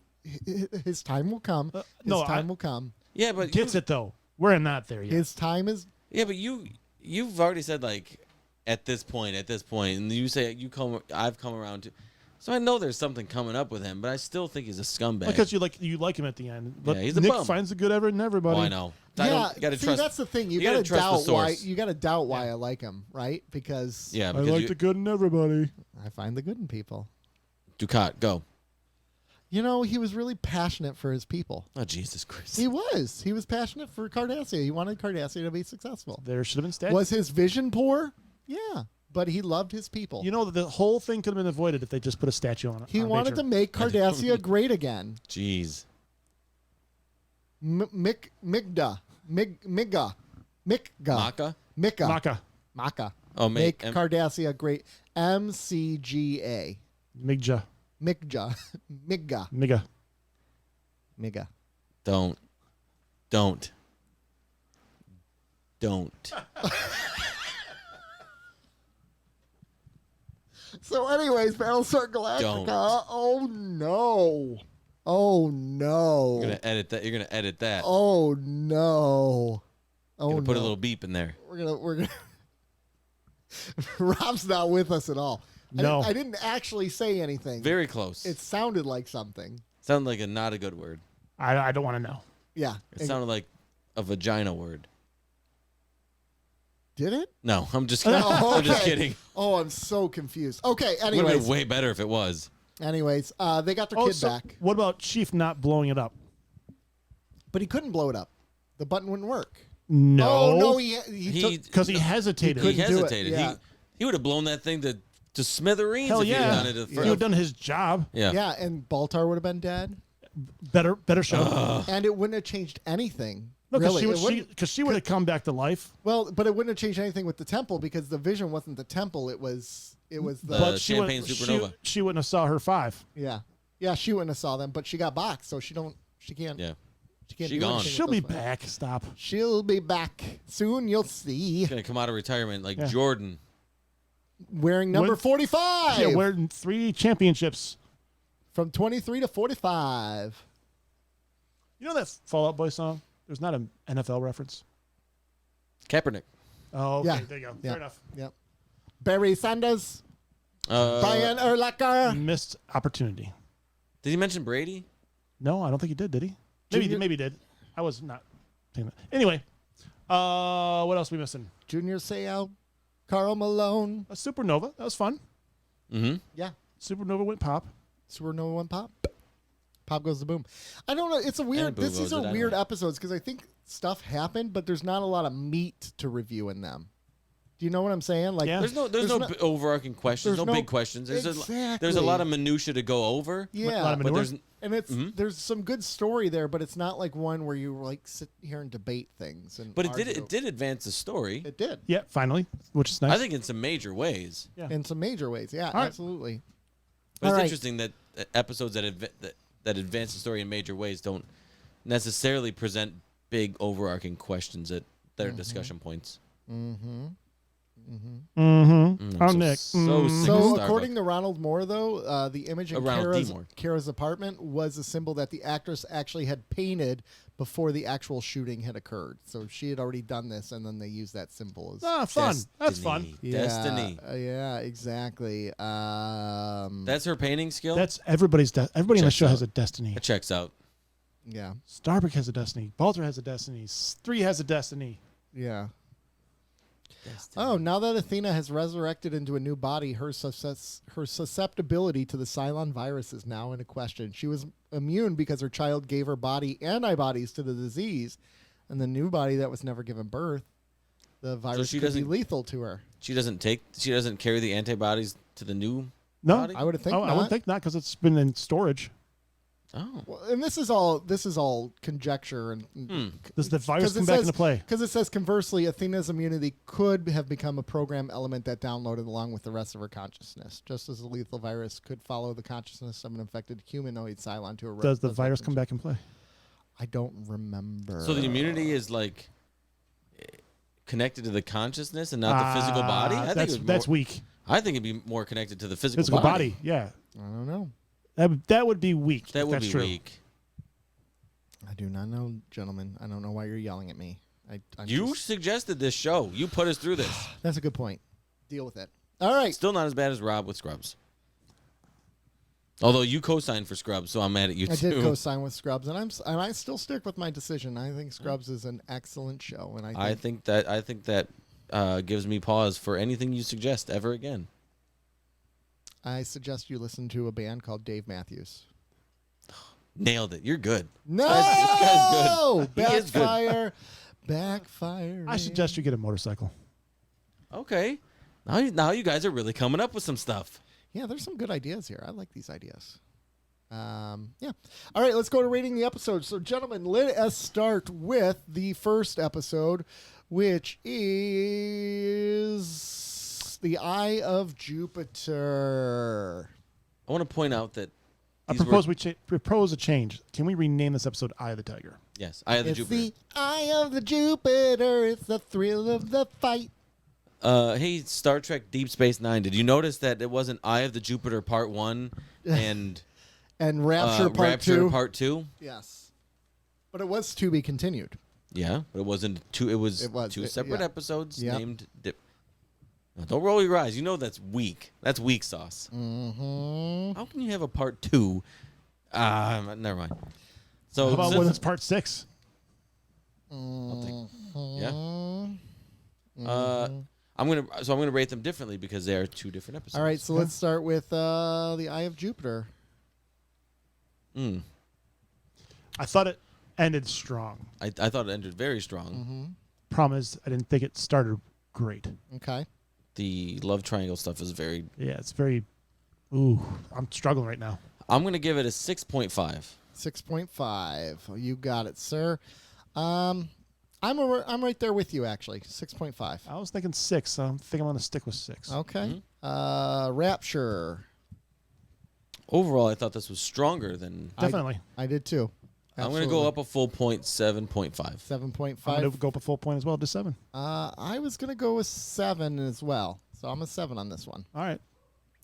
his time will come. His time will come. Yeah, but Gets it though. We're not there yet. His time is. Yeah, but you've already said like at this point, and you say I've come around to. So I know there's something coming up with him, but I still think he's a scumbag. Because you like him at the end. But Yeah, he's a Nick bum. finds the good in everybody. Oh, I know. Yeah, You gotta see, trust. that's the thing. You gotta gotta trust the doubt why. source. You gotta doubt why I like him, right? Because Yeah, I because like the good in everybody. I find the good in people. Ducat, go. You know, he was really passionate for his people. Oh Jesus Christ! He was. He was passionate for Cardassia. He wanted Cardassia to be successful. There should have been statues. Was his vision poor? Yeah, but he loved his people. You know, the whole thing could have been avoided if they just put a statue on it. He wanted to make Cardassia great again. Jeez. Migga. Maka? Maka. Oh, Make Cardassia great. MCGA. Migja. Migga. Miga. Don't. So, anyways, Battlestar Galactica. Don't. Oh no! Oh no! You're gonna edit that. You're gonna edit that. Oh no! Oh You're gonna put no. a little beep in there. We're gonna. Rob's not with us at all. No. I didn't actually say anything. Very close. It sounded like something. Sounded like not a good word. I don't want to know. Yeah. It sounded like a vagina word. Did it? No, I'm just kidding. Oh, I'm just okay. kidding. Oh, I'm so confused. Okay. Would have been Anyways, way better if it was. they got their kid so back, what about Chief not blowing it up? but he couldn't blow it up. The button wouldn't work. No. Oh no! He took. Because he hesitated. He He couldn't do it, hesitated. yeah. He would have blown that thing to smithereens Hell if he'd yeah. done it at He would have done his job. Yeah. Yeah, and Baltar would have been dead, Better show. and it wouldn't have changed anything. No, really, she would have come back to life. well, but it wouldn't have changed anything with the temple because the vision wasn't the temple; it was the But she Champagne would, Supernova. She wouldn't have saw her 5. yeah. She wouldn't have saw them, but she got boxed, so she can't. Yeah. She can't. She do gone. anything She'll with be those ones. back. Stop. She'll be back soon. You'll see. He's gonna come out of retirement like Yeah. Jordan. Wearing number Win- 45. Yeah, wearing 3 championships. From 23 to 45. You know that Fall Out Boy song? There's not an NFL reference. Kaepernick. Oh, okay. Yeah. There you go. Yeah. Fair enough. Yep. Barry Sanders. Uh, Brian Urlacher. Missed opportunity. Did he mention Brady? No, I don't think he did he? Junior- Maybe he did. I was not saying that. Anyway, what else are we missing? Junior Seau. Carl Malone. A Supernova. That was fun. Mm-hmm. Yeah. Supernova went pop. Supernova one pop. Pop goes the boom. I don't know. It's a weird. And boom This goes is the a weird dynamite. episodes because I think stuff happened, but there's not a lot of meat to review in them. Do you know what I'm saying? Like, Yeah. There's no overarching questions. there's No no- big questions. There's a Exactly. lot of minutia to go over. yeah, A lot of But manure. there's and it's Mhm. there's some good story there, but it's not like one where you like sit here and debate things. And but argue. it did advance the story. It did Yeah, finally, which is nice. I think in some major ways. Yeah. in some major ways. Yeah, right. absolutely. But it's All right. interesting that episodes that advance the story in major ways don't necessarily present big overarching questions that are discussion points. Mm-hmm. Mm-hmm. I'm I'm Nick. so sick So, of according Starbucks. to Ronald Moore, though, the image in Ronald D. Moore. Kara's apartment was a symbol that the actress actually had painted before the actual shooting had occurred. So she had already done this, and then they used that symbol as Ah, fun. That's fun. Destiny. Destiny. Yeah, exactly. That's her painting skill. That's everybody's. Everybody in the Checks show out. has a destiny. That checks out. yeah, Starbuck has a destiny. Baltar has a destiny. 3 has a destiny. yeah. Oh, now that Athena has resurrected into a new body, her susceptibility to the Cylon virus is now in question. She was immune because her child gave her body antibodies to the disease, and the new body that was never given birth, the virus she could be doesn't- lethal to her. She doesn't carry the antibodies to the new No, body? I would think I not. wouldn't think not because it's been in storage. Oh. Well, and this is all conjecture and Does the virus come back into play? Because it says conversely, Athena's immunity could have become a program element that downloaded along with the rest of her consciousness, just as a lethal virus could follow the consciousness of an infected humanoid Cylon to a Does the virus come back in play? I don't remember. So the immunity is like connected to the consciousness and not the physical body? I think that's weak. I think it'd be more connected to the physical body. Yeah, I don't know. That would be weak. That would that's be true. weak. I do not know, gentlemen. I don't know why you're yelling at me. You suggested this show. You put us through this. That's a good point. Deal with it. All right. Still not as bad as Rob with Scrubs. Although you co-signed for Scrubs, so I'm mad at you I too. did co-sign with Scrubs, and I still stick with my decision. I think Scrubs is an excellent show, and I think that gives me pause for anything you suggest ever again. I suggest you listen to a band called Dave Matthews. Nailed it. You're good. No, this guy's good. He is good. Backfire. I suggest you get a motorcycle. Okay. Now you guys are really coming up with some stuff. Yeah, there's some good ideas here. I like these ideas. Yeah. All right, let's go to rating the episode. So, gentlemen, let us start with the first episode, which is The Eye of Jupiter. I want to point out that I propose we propose a change. Can we rename this episode "Eye of the Tiger"? Yes, Eye of the It's Jupiter. the Eye of the Jupiter. It's the thrill of the fight. Hey, Star Trek Deep Space Nine, did you notice that it wasn't Eye of the Jupiter Part 1 and And Rapture Part 2. Part 2? Yes. But it was to be continued. Yeah, but it wasn't two. It was two separate yeah. episodes Yep. named. Now, don't roll your eyes. You know that's weak. That's weak sauce. Mm-hmm. How can you have a Part 2? Never mind. So How about since- when it's Part 6? I'll take- yeah. I'm gonna rate them differently because they are two different episodes. All right, so let's start with The Eye of Jupiter. I thought it ended strong. I thought it ended very strong. Mm-hmm. Problem is, I didn't think it started great. Okay. The love triangle stuff is very. Yeah, it's very. Ooh, I'm struggling right now. I'm gonna give it a 6.5. 6.5. You got it, sir. I'm right there with you, actually. 6.5. I was thinking 6, so I think I'm going to stick with 6. Okay. Rapture. Overall, I thought this was stronger than. Definitely. I did too. I'm gonna go up a full point, 7.5. 7.5. I'm going to go up a full point as well, to 7. I was going to go with 7 as well. So I'm a 7 on this one. All right.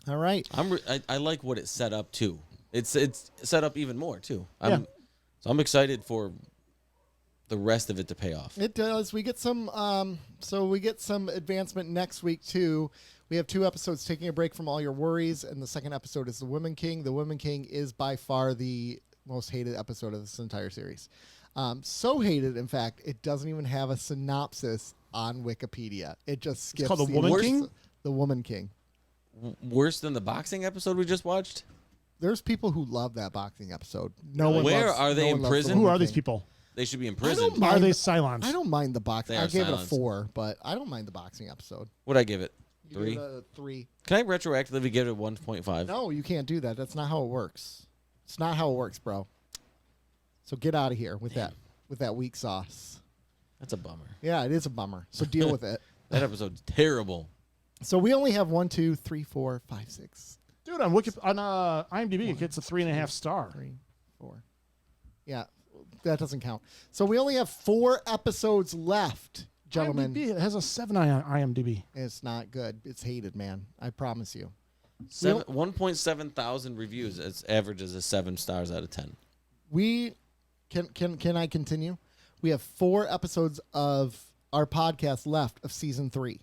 All right. I like what it set up too. It's set up even more too. Yeah. So I'm excited for the rest of it to pay off. It does. We get some advancement next week too. We have 2 episodes, Taking a Break from All Your Worries, and the second episode is The Woman King. The Woman King is by far the most hated episode of this entire series. So hated, in fact, it doesn't even have a synopsis on Wikipedia. It just skips. It's called The Woman King? The Woman King. Worse than the boxing episode we just watched? There's people who love that boxing episode. No one Where loves- are they no in one loves The prison? Who Woman are these King. people? They should be in prison. mind- Are they Cylons? I don't mind the boxing. They I are gave it a silence. 4, but I don't mind the boxing episode. What'd I give it? You 3? gave it a 3. Can I retroactively give it a 1.5? No, you can't do that. That's not how it works. It's not how it works, bro. So get out of here with that weak sauce. That's a bummer. Yeah, it is a bummer. So deal with it. That episode's terrible. So we only have 1, 2, 3, 4, 5, 6, Dude, on IMDb, it gets a 3.5 star. 3, 4. Yeah, that doesn't count. So we only have 4 episodes left, gentlemen. IMDb, it has a 7 on IMDb. It's not good. It's hated, man. I promise you. 1.7 thousand reviews. Its average is a 7 stars out of 10. We can I continue? We have 4 episodes of our podcast left of season 3.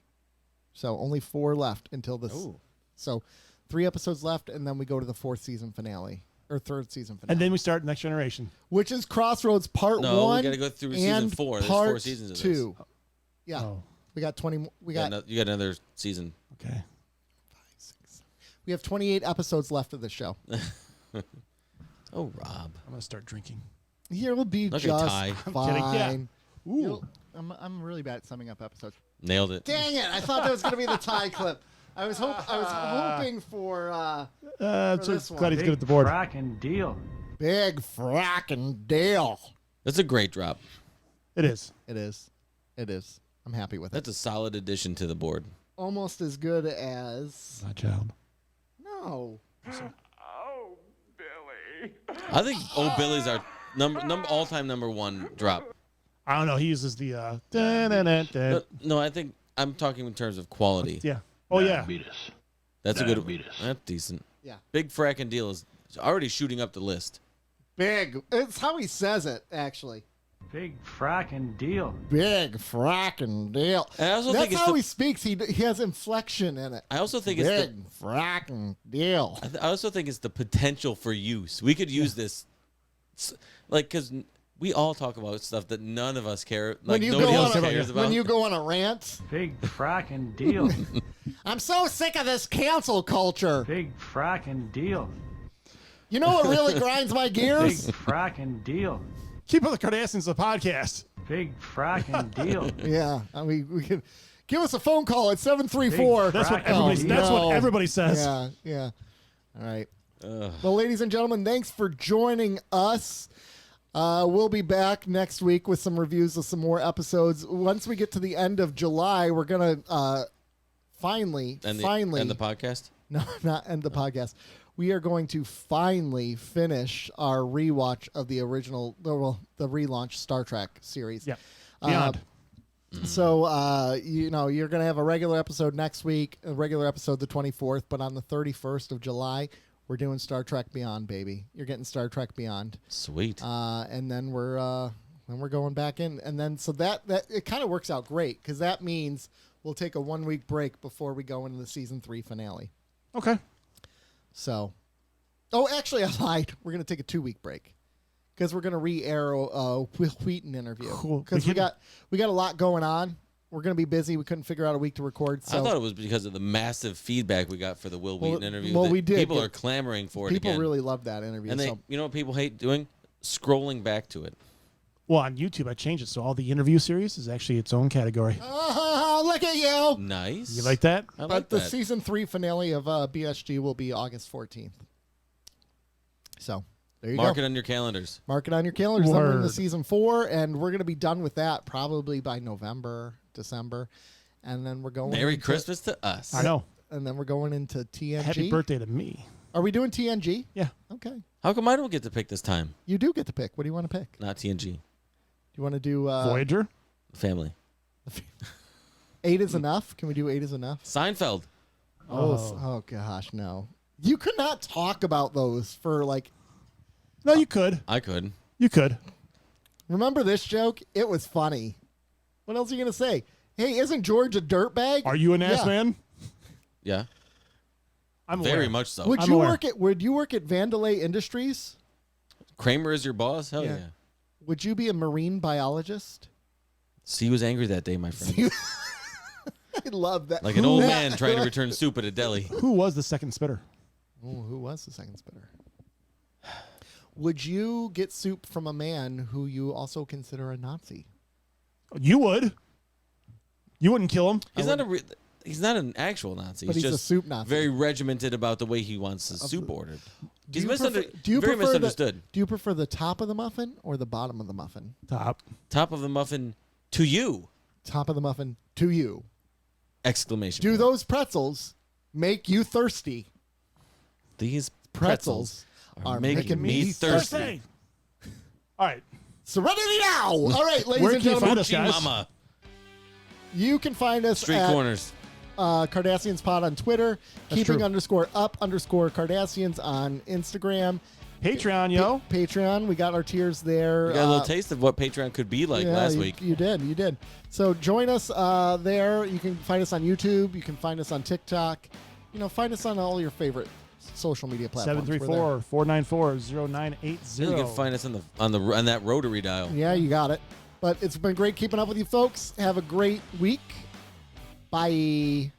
So only 4 left until this. Ooh. So 3 episodes left, and then we go to the 4th season finale or 3rd season finale, And then we start Next Generation. which is Crossroads Part No, we 1. gotta go through and season 4. There's Part 4 seasons of this. 2. Yeah, Oh, we got 20. We got You got another season. okay. we have 28 episodes left of the show. Oh, Rob. I'm going to start drinking. Here will be Look at just Ty. I'm fine. kidding. Yeah. Ooh. You'll- I'm really bad at summing up episodes. Nailed it. Dang it! I thought that was going to be the tie clip. I was hoping for So this one. glad he's good at the Big board. fracking deal. big fracking deal. That's a great drop. It is. It is. It is. I'm happy with it. That's a solid addition to the board. Almost as good as My child. no. I think Oh Billy's our all-time number 1 drop. I don't know. He uses the da-da-da-da. No, I think I'm talking in terms of quality. Yeah. Oh yeah. Diabetes. That's a good. Diabetes. That's decent. Yeah. Big fracking deal is already shooting up the list. Big. It's how he says it, actually. Big frackin' deal. Big fracking deal. And I also That's think it's how the- he speaks. He has inflection in it. I also think it's the. Big fracking deal. I also think it's the potential for use. We could use this, like, because we all talk about stuff that none of us care. Like nobody else cares about. When you go on a rant, Big frackin' deal. I'm so sick of this cancel culture. Big frackin' deal. You know what really grinds my Big gears? frackin' deal. Keep up the Cardassians the podcast. Big frackin' deal. Yeah, I mean, we can give us a phone call at 734. That's what Crack. everybody. Oh, That's no. what everybody says. Yeah, yeah. All right. Well, ladies and gentlemen, thanks for joining us. We'll be back next week with some reviews of some more episodes. Once we get to the end of July, we're gonna finally and the podcast. no, not end the podcast. We are going to finally finish our rewatch of the original, the relaunch Star Trek series. Yeah. Beyond. So, you're going to have a regular episode next week, a regular episode the 24th, but on the 31st of July, we're doing Star Trek Beyond, baby. You're getting Star Trek Beyond. Sweet. And then we're going back in. And then, so that it kind of works out great because that means we'll take a 1 week break before we go into the season 3 finale. Okay. So, actually, I lied. We're going to take a 2 week break because we're going to re-air Will Wheaton interview. Cool. Because we got a lot going on. We're going to be busy. We couldn't figure out a week to record. So I thought it was because of the massive feedback we got for the Will Wheaton interview. well, that we did. People are clamoring for it people again. really loved that interview. And so. you know what people hate doing? Scrolling back to it. Well, on YouTube, I changed it so all the interview series is actually its own category. Oh, look at you! Nice. You like that? I like But the that. season 3 finale of BSG will be August 14th. So there you Mark go. it on your calendars. Mark it on your calendars. Then we're in the Word. season 4, and we're going to be done with that probably by November, December, and then we're going. Merry into, Christmas to us. I know. And then we're going into TNG. Happy birthday to me. Are we doing TNG? Yeah. Okay. How come I don't get to pick this time? You do get to pick. What do you want to pick? Not TNG. Do you want to do Voyager. Family. 8 is enough? Can we do 8 is enough? Seinfeld. Oh gosh, no. You could not talk about those for like. No, you could. I could. You could. Remember this joke? It was funny. What else are you gonna say? Hey, isn't George a dirtbag? Are you an ass man? Yeah. I'm Very aware. much so. Would I'm you aware. work at Vandelay Industries? Kramer is your boss? Hell Yeah. yeah. Would you be a marine biologist? He was angry that day, my friend. I love that. Like an old man trying to return soup at a deli. Who was the second spitter? Oh, who was the second spitter? Would you get soup from a man who you also consider a Nazi? You would. You wouldn't kill him. He's not an actual Nazi. But he's a just soup Nazi. very regimented about the way he wants his soup ordered. He's Do you prefer- very prefer misunderstood. Do you prefer the top of the muffin or the bottom of the muffin? Top. Top of the muffin to you! Top of the muffin to you. Exclamation Do point. those pretzels make you thirsty? These Pretzels are making me thirsty. Thursday. All right. Serenity now! All right, ladies Where and can you find gentlemen. us, guys? Mama. You can find us Street at corners. Cardassians Pod on Twitter, That's keeping true. _up_ Cardassians on Instagram. Patreon, yo. Patreon, we got our tiers there. We got a little taste of what Patreon could be like last week. You did. So join us there. You can find us on YouTube. You can find us on TikTok. Find us on all your favorite social media platforms. We're there. 734-494-0980. You can find us on that rotary dial. Yeah, you got it. But it's been great keeping up with you folks. Have a great week. Bye.